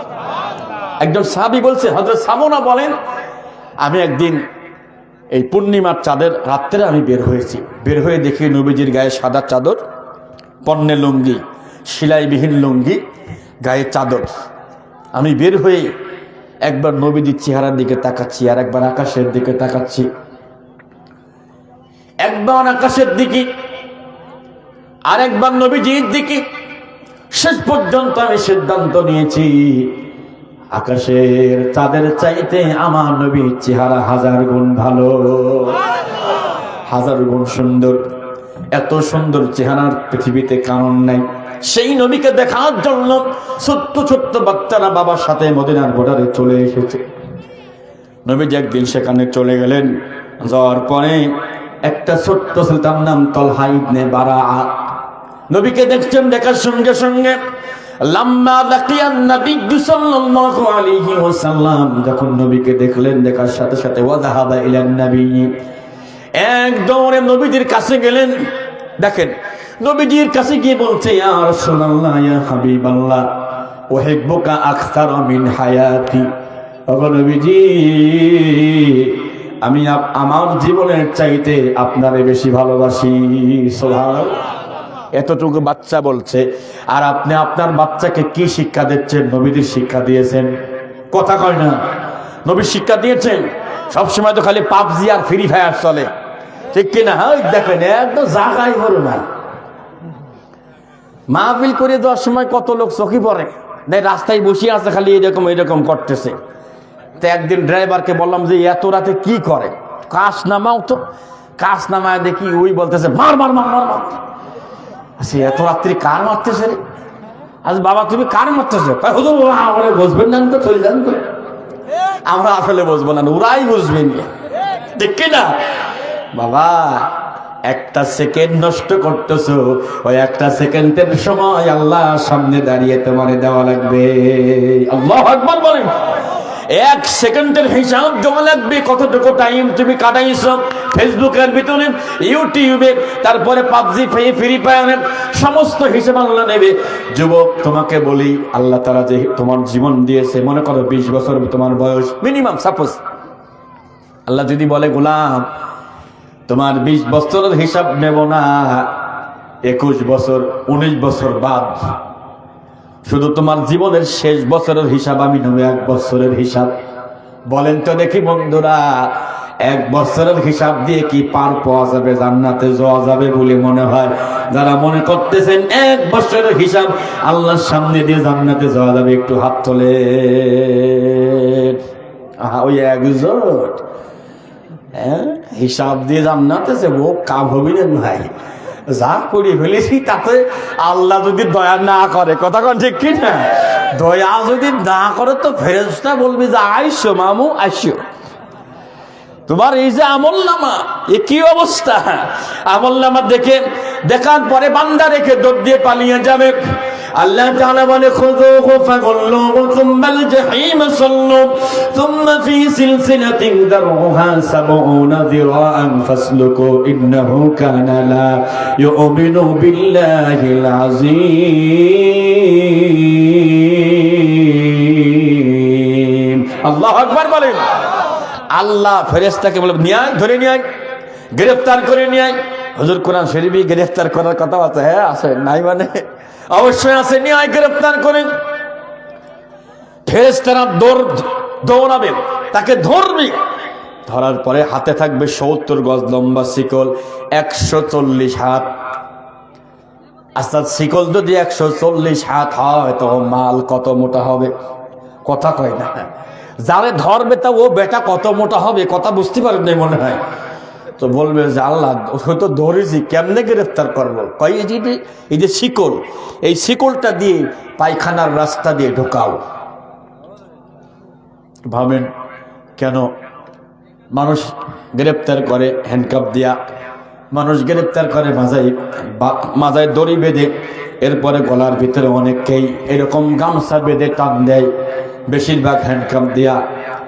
একজন সাহাবী বলছে, হযরত সামুনা বলেন, আমি একদিন এই পূর্ণিমার চাঁদের রাত্রে আমি বের হয়ে দেখি নবীজির গায়ে সাদা চাদর, পরনে লুঙ্গি, সেলাইবিহীন লুঙ্গি, গায়ে চাদর। আমি বের হয়ে একবার নবীজির চেহারার দিকে তাকাচ্ছি, আর একবার আকাশের দিকে তাকাচ্ছি, একবার আকাশের দিকে আর একবার নবীজির দিকে। শেষ পর্যন্ত আমি সিদ্ধান্ত নিয়েছি, আকাশের চাঁদের চাইতে আমার নবীর চেহারা 1000 গুণ ভালো, 1000 গুণ সুন্দর। এত সুন্দর চেহারার পৃথিবীতে কারণ নাই। সেই নবীকে দেখার জন্য ছোট্ট ছোট্ট বাচ্চারা বাবার সাথে মদিনার বর্ডারে চলে এসেছে। নবীজি একদিন সেখানে চলে গেলেন। যাওয়ার পরে একটা ছোট্ট ছেলে, তার নাম তলহা ইবনে বারাআ, নবীকে দেখছেন। দেখার সঙ্গে সঙ্গে লাম্মা লাকিয়ান নবী সাল্লাল্লাহু আলাইহি ওয়াসাল্লাম, যখন নবীকে দেখলেন, দেখার সাথে সাথে ওয়াযাহাবা ইলান নবী, এক দৌড়ে নবীজির কাছে গেলেন। দেখেন নবীজির কাছে গিয়ে বলছে, ইয়া রাসূলুল্লাহ, ইয়া হাবিবাল্লাহ, উহিব্বুকা আকসার মিন হায়াতি। ওগো নবীজি, আমি আমার জীবনের চাইতে আপনারে বেশি ভালোবাসি। সুবহানাল্লাহ। এতটুকু বাচ্চা বলছে, আর আপনি আপনার বাচ্চাকে কি শিক্ষা দিচ্ছেন? নবীদের শিক্ষা দিয়েছেন। কথা কয় না? নবীর শিক্ষা দিয়েছেন। সবসময় তো খালি পাবজি আর ফ্রি ফায়ার চলে, ঠিক কিনা? ওই দেখেন একদম জাগাই হলো না। মাহফিল করে দেওয়ার সময় কত লোক চোখে পড়ে, দেখ রাস্তায় বসে আছে, খালি এরকম করতেছে। তো একদিন ড্রাইভারকে বললাম যে এত রাতে কি করে, কাজ নামাও তো। কাজ নামায় দেখি ওই বলতেছে, মার মার মার মার মার। আচ্ছা, এত রাত্রি কার মারতেছে রে? আজ বাবা তুমি কার মারতেছো? বুঝবেন না তো, চলে যান তো। আমরা আসলে বুঝবো না, ওরাই বুঝবেন, ঠিক কিনা? বাবা একটা সেকেন্ড নষ্ট করতেছো, ওই একটা সেকেন্ডের সময় আল্লাহর সামনে দাঁড়িয়ে তোমারে দেওয়া লাগবে। আল্লাহু আকবার বলেন। এক সেকেন্ডের হিসাব দেওয়া লাগবে, কতটুকু টাইম তুমি কাটাইছো ফেসবুকের ভিতরে, ইউটিউবে, তারপরে পাবজি, ফ্রি ফায়ারের সমস্ত হিসাব আল্লাহ নেবে। যুবক, তোমাকে বলি, আল্লাহ তাআলা যে তোমার জীবন দিয়েছে, মনে করো 20 বছর তোমার বয়স মিনিমাম, সাপোজ আল্লাহ যদি বলে গোলাম তোমার 20 বছরের হিসাব নেব না, 21 বছর 19 বছর বাদ, শুধু তোমার জীবনের শেষ বছরের হিসাব আমি নেব, 1 বছরের হিসাব। বলেন তো দেখি বন্ধুরা, 1 বছরের হিসাব দিয়ে কি পার পাওয়া যাবে, জান্নাতে যাওয়া যাবে বলে মনে হয়? যারা মনে করতেছেন 1 বছরের হিসাব আল্লাহর সামনে দিয়ে জান্নাতে যাওয়া যাবে, একটু হাত তোলে। ওই একজন হিসাব দিয়ে জান্নাতে যাবো, কাম হবি না ভাই, যা করি ফেলেছি তাতে আল্লাহ যদি দয়া না করে, কথা কন ঠিক কি না? দয়া যদি না করে তো ফেরেশতা বলবি যে আইসো মামু আইসো, তোমার এই যে আমল নামা, এ কি অবস্থা? আমল নামা দেখার পরে বান্দা রেখে দৌড় দিয়ে পালিয়ে যাবে। আল্লাহ তাআলা বলে খুযুহু ফাগুল্লুহু সুম্মাল জাহিমা সাল্লু সুম্মা ফি সিলসিলাতিন দারউহা 70 যিরাআন ফাসলুকু ইন্নাহু কানা লা ইউমিনু বিল্লাহিল আযীম। আল্লাহু আকবার বলেন। আল্লাহ ফেরেশতাকে বলে নিয়ে আয়, ধরে নিয়ে আয়, গ্রেফতার করে নিয়ে আয়। হুজুর কোরআন শরীফে গ্রেফতার করার কথা আছে? হ্যাঁ আছে, নাই মানে অবশ্যই আছে, নিয়ে আয়, গ্রেফতার করেন। ফেরেশতারা দৌড়াবে, তাকে ধরবে। ধরার পরে হাতে থাকবে 70 গজ লম্বা শিকল, 140 হাত। আচ্ছা, শিকল যদি 140 হাত হয় তো মাল কত মোটা হবে? কথা কয় না। যারে ধরবে তা ও বেটা কত মোটা হবে, কথা বুঝতে পারেন নাই মনে হয়। তো বলবে যে আল্লাহ হয়তো ধরেছি, কেমনে গ্রেফতার করবো? কই এই যে শিকল, এই শিকলটা দিয়ে পায়খানার রাস্তা দিয়ে ঢোকাও। ভাবেন কেন মানুষ গ্রেফতার করে হ্যান্ডকাপ দিয়া, মানুষ গ্রেফতার করে মাজায় দড়ি বেঁধে, এরপরে গলার ভিতরে অনেককেই এরকম গামছা বেঁধে টান দেয়, বেশিরভাগ হ্যান্ডকাপ দিয়া।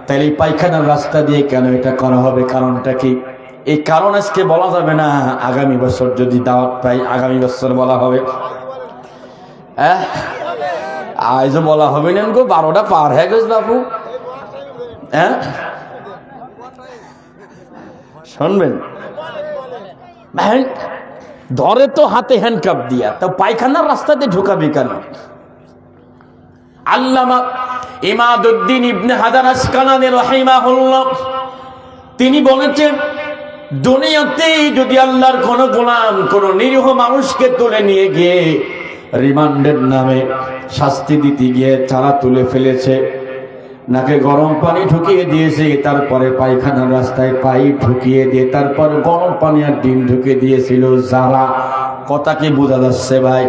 তাইলে এই পায়খানার রাস্তা দিয়ে কেন এটা করা হবে? কারণটা কি? এই কারণ আজকে বলা যাবে না, আগামী বছর যদি দাওয়াত পাই আগামী বছর বলা হবে। আজও বলা হবে না গো, 12টা পার হয়ে গেছে বাবু। শুনবেন, ধরে তো হাতে হ্যান্ডকাপ দিয়া, তো পায়খানার রাস্তাতে ঢুকাবি কেন? আল্লামা ইমাদউদ্দিন ইবনে হাজার আসকালানী রাহিমাহুল্লাহ তিনি বলেছেন, দুনিয়াতে যদি আল্লাহর কোন গোলাম কোন নিরীহ মানুষকে তুলে নিয়ে গিয়ে রিমান্ডের নামে শাস্তি দিতে গিয়ে চারা তুলে ফেলেছে, নাকে গরম পানি ঢুকিয়ে দিয়েছে, তারপরে পায়খানার রাস্তায় পাইপ ঢুকিয়ে দিয়ে তারপর গরম পানি আর ডিম ঢুকিয়ে দিয়েছিল, যারা, কথা কি বোঝা যাচ্ছে ভাই?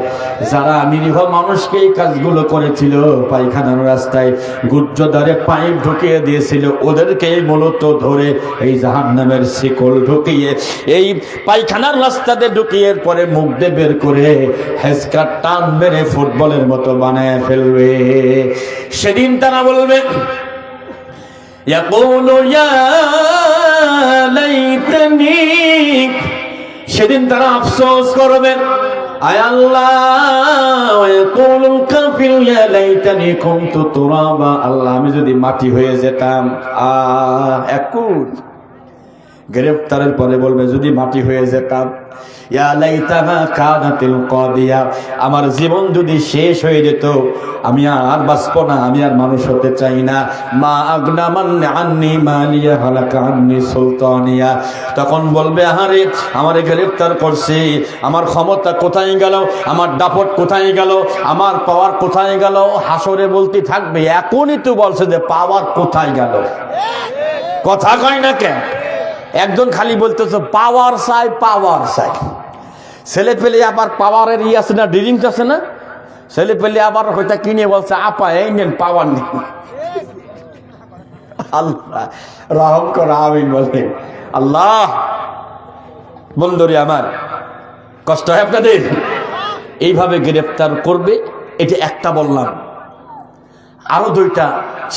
যারা নিরীহ মানুষকে এই কাজগুলো করেছিল, পায়খানার রাস্তায় গুজ্জদারে পাইপ ঢুকিয়ে দিয়েছিল, ওদেরকে মূলত ধরে এই জাহান্নামের শিকল ঢুকিয়ে এই পায়খানার রাস্তাতে ঢুকিয়ে পরে মুখ দিয়ে বের করে হেসকা টান মেরে ফুটবলের মতো বানায় ফেলবে। সেদিন তারা বলবে, ইয়াকুলু ইয়া লাইতানি, সেদিন তারা আফসোস করবে, আয় আল্লাহ, ইয়াকুলুল কাফিরু ইয়া লাইতানি কুনতু তুরাবা, আল্লাহ আমি যদি মাটি হয়ে যেতাম। এখন গ্রেফতারের পরে বলবে যদি মাটি হয়ে যেতাম, ইয়া লাইতাহা কানাতিল কাদিয়া, আমার জীবন যদি শেষ হয়ে যেত, আমি আর বাঁচব না, আমি আর মানুষ হতে চাই না। মা আগনা মান আন্নি মালিয়া হালাকা আন্নি সুলতানিয়া, তখন বলবে আহারে আমারে গ্রেফতার করছে, আমার ক্ষমতা কোথায় গেল, আমার দাপট কোথায় গেল, আমার পাওয়ার কোথায় গেল? হাসরে বলতে থাকবে, এখনই তো বলছে যে পাওয়ার কোথায় গেল, কথা কয় না কেন? একজন খালি বলতেছে পাওয়ার চাই, পাওয়ার চাই। ছেলে পেলে আবার পাওয়ারের আছে না, ড্রিঙ্কস আছে না, ছেলে পেলে আবার হয়তো কিনে বলছে আপা এই নেন পাওয়ার নেই। আল্লাহ রহম করে আমিন বলে। আল্লাহ বন্ধুরে আমার, কষ্ট হয় আপনাদের? এইভাবে গ্রেফতার করবে, এটা একটা বললাম। আরো 2টা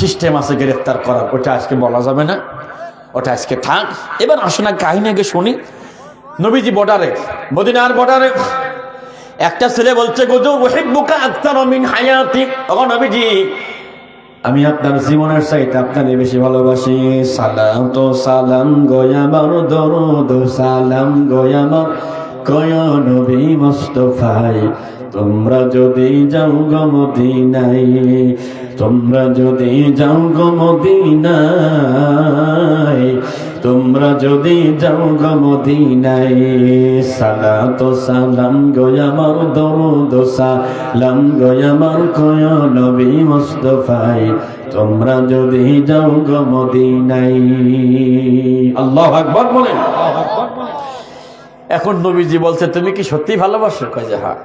সিস্টেম আছে গ্রেফতার করার, ওটা আজকে বলা যাবে না, ওটা আজকে থাক। এবার আসুন না কাহিনী আগে শুনি। নবীজি বর্ডারে, মদিনার বর্ডারে একটা ছেলে বলছে গুজু উহিব্বুকা আকতার মিন হায়াতি, ও নবীজি আমি আপনার জীবনের চাইতে আপনাকে বেশি ভালোবাসি। সালাম তো সালাম গোয়ামার দরুদ সালাম গোয়ামার কয় নবী মুস্তাফাই, তোমরা যদি যাও গো মদিনায়, তোমরা যদি যাও গো মদিনায়, তোমরা যদি যাও গো মদিনায়, সালাত সালাম গোয়ামার দরুদ সালাম গোয়ামার কয় নবী মুস্তাফাই, তোমরা যদি যাও গো মদিনায়। আল্লাহু আকবার বলেন। এখন নবীজি বলছে তুমি কি সত্যি ভালোবাসো? কয় যে হ্যাঁ।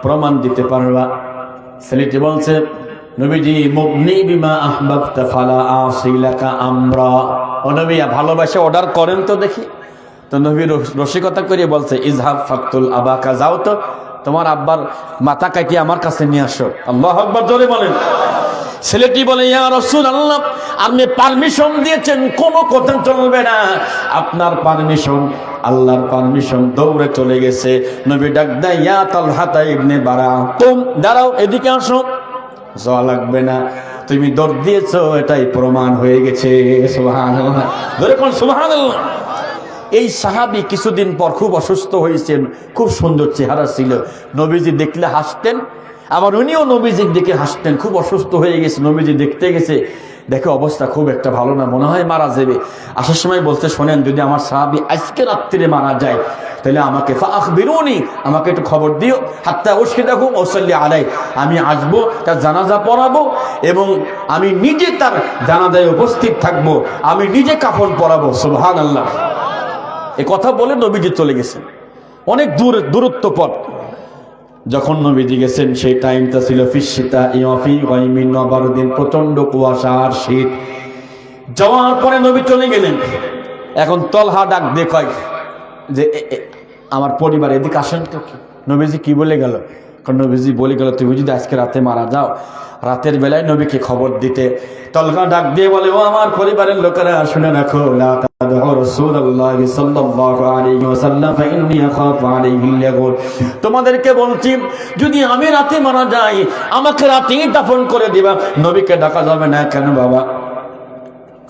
প্রমাণ দিতে পারবা? ছেলেটি বলছে নবীজি মুগনি বিমা আহবাবতা ফালা আসিলাকা আমরা, ও নবী ভালোবাসা অর্ডার করেন তো দেখি। তো নবী রসিকতা করে বলছে ইজহাব ফাকতুল আবাকা, যাও তো তোমার আব্বার মাথা কাটিয়ে আমার কাছে নিয়ে আসো। আল্লাহু আকবার জোরে বলেন। ছেলেটি বলে ইয়া রাসূলুল্লাহ, আপনি পারমিশন দিয়েছেন, কোনো কথা চলবে না, আপনার পারমিশন, আল্লাহর পারমিশন। দৌড়ে চলে গেছে। নবী ডাক দেয় ইয়া তালহা ইবনে বারা, তুম দাঁড়াও, এদিকে আসো। যাওয়া লাগবে না, তুমি দৌড় দিয়েছো, এটাই প্রমাণ হয়ে গেছে। সুবহানাল্লাহ, ধরে কোন সুবহানাল্লাহ। এই সাহাবী কিছুদিন পর খুব অসুস্থ হয়েছেন, খুব সুন্দর চেহারা ছিল, নবীজি দেখলে হাসতেন, আবার উনিও নবীজির দিকে হাসতেন। খুব অসুস্থ হয়ে গেছে, নবীজি দেখতে গেছে, দেখে অবস্থা খুব একটা ভালো না, মনে হয় মারা যাবে। আসার সময় বলতে শোনেন, যদি আমার সাহাবী আজকে রাত্রিরে মারা যায় তাহলে আমাকে ফাআখবিরুনি, আমাকে একটু খবর দিও, হাত্তা উশহিদাহু ওয়া উসাল্লি আলাইহি, আমি আসবো, তার জানাজা পড়াবো এবং আমি নিজে তার জানাজায় উপস্থিত থাকবো, আমি নিজে কাফন পরাবো। সুবহানাল্লাহ। এ কথা বলে নবীজি চলে গেছেন। অনেক দূরত্ব পথ। যখন নবীজি গেছেন সেই টাইমটা ছিল ফিশিতা ইয়াফি গায়মিন নবারদিন, প্রচন্ড কুয়াশা আর শীত। যাওয়ার পরে নবী চলে গেলেন। এখন তলহা ডাক দিয়ে কয় যে আমার পরিবার এদিকে আসেন তো। নবীজি কি বলে গেল? কারণ নবীজি বলে গেল তুমি যদি আজকে রাতে মারা যাও, রাতের বেলায় নবীকে খবর দিতে। তলহা ডাক দিয়ে বলে ও আমার পরিবারের লোকেরা, শুনে রাখো, লা তাদউ রাসূলুল্লাহ সাল্লাল্লাহু আলাইহি ওয়াসাল্লাম ফাইন্নী আখাফু আলাইহি আল-ইয়াগুল, তোমাদেরকে বলছি যদি আমি রাতে মারা যাই আমাকে রাতেই দাফন করে দিবা, নবীকে ডাকা যাবে না। কেন বাবা?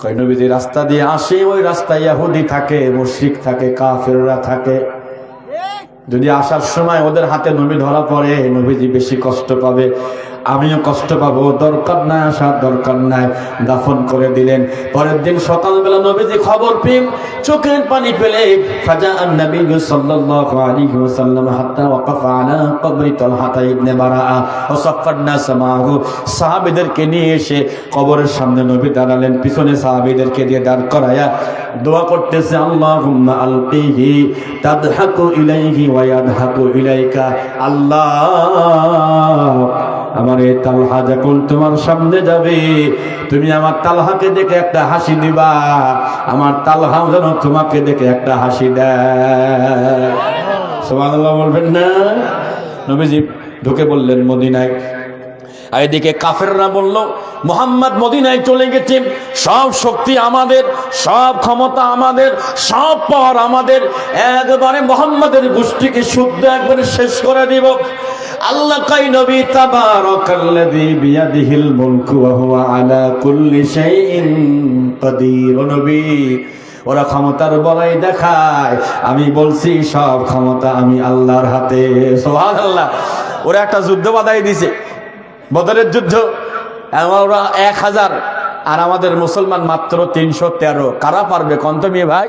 কয় নবীজি রাস্তা দিয়ে আসে, ওই রাস্তায় ইহুদি থাকে, মুশরিক থাকে, কাফেররা থাকে, যদি আসার সময় ওদের হাতে নবী ধরা পড়ে নবীজি বেশি কষ্ট পাবে, আমিও কষ্ট পাবো, দরকার নাই, আসার দরকার নাই। দাফন করে দিলেন। পরের দিন সকালবেলা নবীজি খবর পেয়ে চোখের পানি পেলে ফাজা আন-নবী সাল্লাল্লাহু আলাইহি ওয়াসাল্লাম হাত্তা ওয়াকাফা আলা কবরি তালহা ইবনে বারাআ ওয়া সাফফান নাস মাহু, সাহাবীদেরকে নিয়ে এসে কবরের সামনে নবী দাঁড়ালেন, পিছনে সাহাবীদেরকে দিয়ে দাঁড় করায়া দোয়া করতেছে আল্লাহুম্মা আলকিহি তাদহাকু ইলাইহি ওয়া ইয়াদহাকু ইলাইকা, আল্লাহ আমার এই তালহা যখন তোমার সামনে যাবে তুমি আমার তালহাকে দেখে একটা হাসি দিবা, আমার তালহা যেন তোমাকে দেখে একটা হাসি দেয়। সুবহানাল্লাহ বলবেন না? নবীজি ঢুকে বললেন মদিনায়। আর এদিকে কাফেররা বলল মুহাম্মদ মদিনায় চলে গেছে, সব শক্তি আমাদের, সব ক্ষমতা আমাদের, সব পাওয়ার আমাদের, একবারে মুহাম্মাদের গোষ্ঠীকে শুদ্ধ একবারে শেষ করে দিব। আল্লাহ কই নবী তাবারাকাল্লাযী বিয়াদিহিল মুলকু ওয়া হুয়া আলা কুল্লি শাইইন কাদির। ও নবী, ওরা ক্ষমতার বড়াই দেখায়, আমি বলছি সব ক্ষমতা আমি আল্লাহর হাতে। সুবহানাল্লাহ। ওরা একটা যুদ্ধ বাঁধাই দিছে, বদরের যুদ্ধ। ওরা 1000 আর আমাদের মুসলমান মাত্র 313। কারা পারবে কন্তমি ভাই?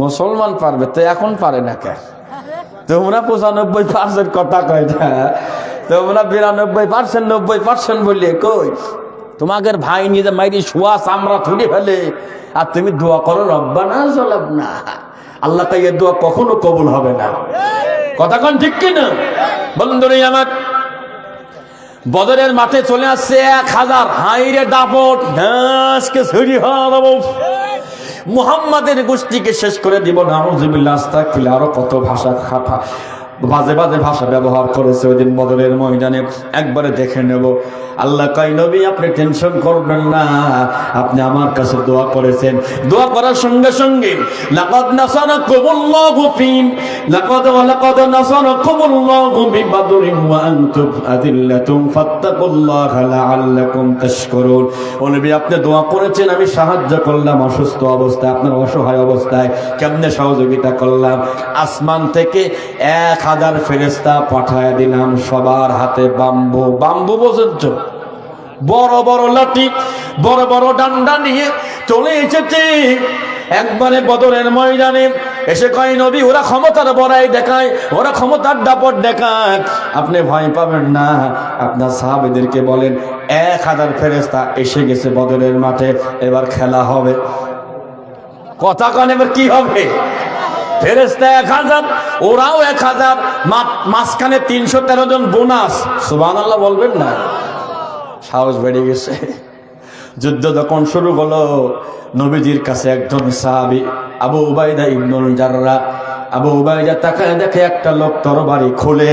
মুসলমান পারবে তো, এখন পারে না কে? তোমরা 95% কথা কয়টা, তোমরা 92% 90% বললে কই? তোমাদের ভাই নিজে মাইরি শোয়া চামড়া তুলে ফেলে, আর তুমি দোয়া করো রব্বানা যালামনা। আল্লাহ তাই দোয়া কখনো কবুল হবে না। কথা কোন ঠিক কিনা? বন্ধুরা আমার, বদরের মাঠে চলে আসছে 1000 হাইরে দাপট, আজকে ছড়ি হওয়া মুহাম্মাদের গোষ্ঠীকে শেষ করে দিব। নাউযুবিল্লাহ, আস্তাগফিরুল্লাহ, আরো কত ভাষা খাটা বাজে বাজে ভাষা ব্যবহার করেছে ওই দিন বদরের ময়দানে। একবারে দেখে নেব। আল্লাহ কয়, নবী আপনি টেনশন করবেন না, আপনি আমার কাছে দোয়া করেছেন। দোয়া করার সঙ্গে সঙ্গে লাকাদ নাসারাকুমুল্লাহু লাকাদ নাসারাকুমুল্লাহু বিবাদরিন ওয়া আনতুম আদিল্লাতুম ফাত্তাকুল্লাহা লাআল্লাকুম তাশকুরুন। ও নবী আপনি দোয়া করেছেন, আমি সাহায্য করলাম অসুস্থ অবস্থায়, আপনার অসহায় অবস্থায়। কেমনে সহযোগিতা করলাম? আসমান থেকে 1000 ফেরেশতা পাঠায় দিলাম, সবার হাতে বাম্বু পর্যন্ত বড় বড় লাঠি, বড় বড় ডান্ডা নিয়ে চলে এসেছে একবারে বদরের ময়দানে। এসে কয়, নবী ওরা ক্ষমতার বড়াই দেখায়, ওরা ক্ষমতার দাপট দেখায়, আপনি ভয় পাবেন না। আপনার সাহাবীদেরকে বলেন 1000 ফেরেশতা এসে গেছে বদরের মাঠে, এবার খেলা হবে। কথা কন, এবার কি হবে? ফেরেশতা 1000, ওরাও 1000, মাঝখানে 313 জন বোনাস। সুবহানাল্লাহ বলবেন না? সাহস বেড়ে গেছে। যুদ্ধ যখন শুরু হলো, নবীজির কাছে একজন সাহাবী আবু উবাইদা ইবনুল জাররাহ, আবু উবাইদা তাকায় দেখে একটা লোক তরবারি খুলে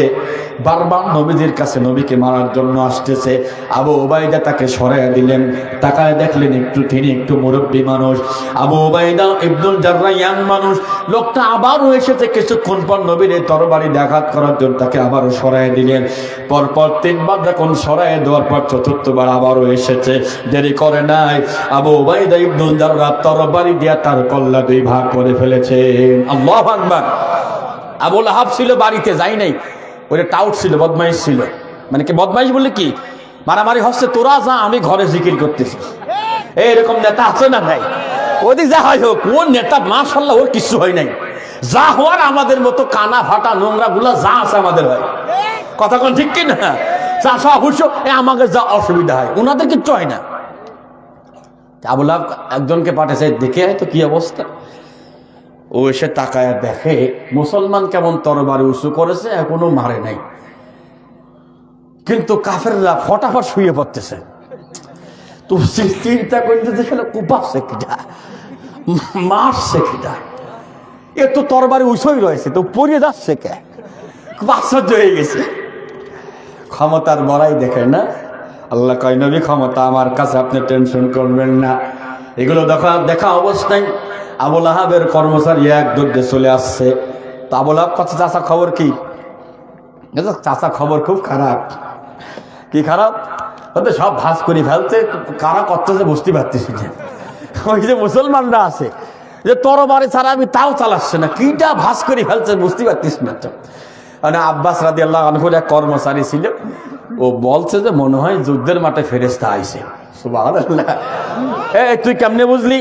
বারবার নবীজির কাছে নবীকে মারার জন্য আসতেছে। আবু উবাইদা তাকে সরাইয়া দিলেন। তাকায় দেখলেন তিনি একটু মুরব্বী মানুষ। আবু উবাইদা ইবনুল জাররাহ ইয়াং মানুষ। লোকটা আবারও এসেছে, কিছুক্ষণ পর নবীর এই তরবারি আঘাত করার জন্য তাকে আবারও সরাইয়া দিলেন। পরপর 3বার যখন সরাইয়া দেওয়ার পর 4র্থবার আবারও এসেছে। দেরি করে নাই, আবু উবাইদা ইবনুল জাররাহ তরবারি দিয়া তার কল্লা 2 ভাগ করে ফেলেছেন। আল্লাহু আকবার। আবু লাহাব ছিল, বাড়িতে যাই নাই, ওটা টাউট ছিল, বদমাইশ ছিল। মানে কি বদমাইশ বললে কি, মারামারি হচ্ছে, তোরা যা আমি ঘরে জিকির করতেছি। এইরকম নেতা আছে না নাই? ওদিক যা হয় হোক, ওর নেতা মাশাআল্লাহ ওর কিছু হয় নাই। যা হওয়ার আমাদের মতো কানা ফাটা নোংরা গুলা যা আছে আমাদের হয়। কথা কোন ঠিক কি না? যা অবশ্য আমাকে যা অসুবিধা হয় ওনাদের কিচ্ছু হয় না। আবু লাহাব একজনকে পাঠাইছে, দেখে তো কি অবস্থা। ও এসে তাকায় দেখে মুসলমান কেমন তরবারি উঁচু করেছে, এখনো মারে নাই, কিন্তু কাফেররা ফটাফট শুয়ে পড়তেছে। তো চিন্তা করতেছে, কুপাচ্ছে কিটা, মারছে কিটা, এ তো তরবারি উঁচুই রয়েছে, তো পড়িয়ে যাচ্ছে কে? খুব আশ্চর্য হয়ে গেছে। ক্ষমতার বড়াই দেখেন না? আল্লাহ কয়, নবী ক্ষমতা আমার কাছে, আপনি টেনশন করবেন না। এগুলো দেখা অবস্থায় আবু লাহাবের কর্মচারী এক দৌড়ে চলে আসছে। তো আবু লাহাব কাছে, চাচা খবর কি? চাচা খবর খুব খারাপ। কি খারাপ? সব ভাস করে ফেলতে, কারা করতেছে বুঝতে পারতেছি না। ওই যে মুসলমানরা আছে যে তরবারি ছাড়া আমি তাও চালাচ্ছে না, কিটা ভাস করে ফেলছে বুঝতে পারতিস না। মানে আব্বাস রাদিয়াল্লাহু আনহুর এক কর্মচারী ছিল, ও বলছে যে মনে হয় যুদ্ধের মাঠে ফেরেশতা আইছে। সুবহানাল্লাহ। তুই কেমনে বুঝলি?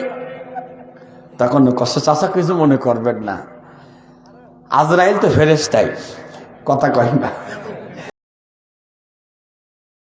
তখন কষ্ট, চাচা কিছু মনে করবেন না, আজরাইল তো ফেরেশতাই, কথা কয় না।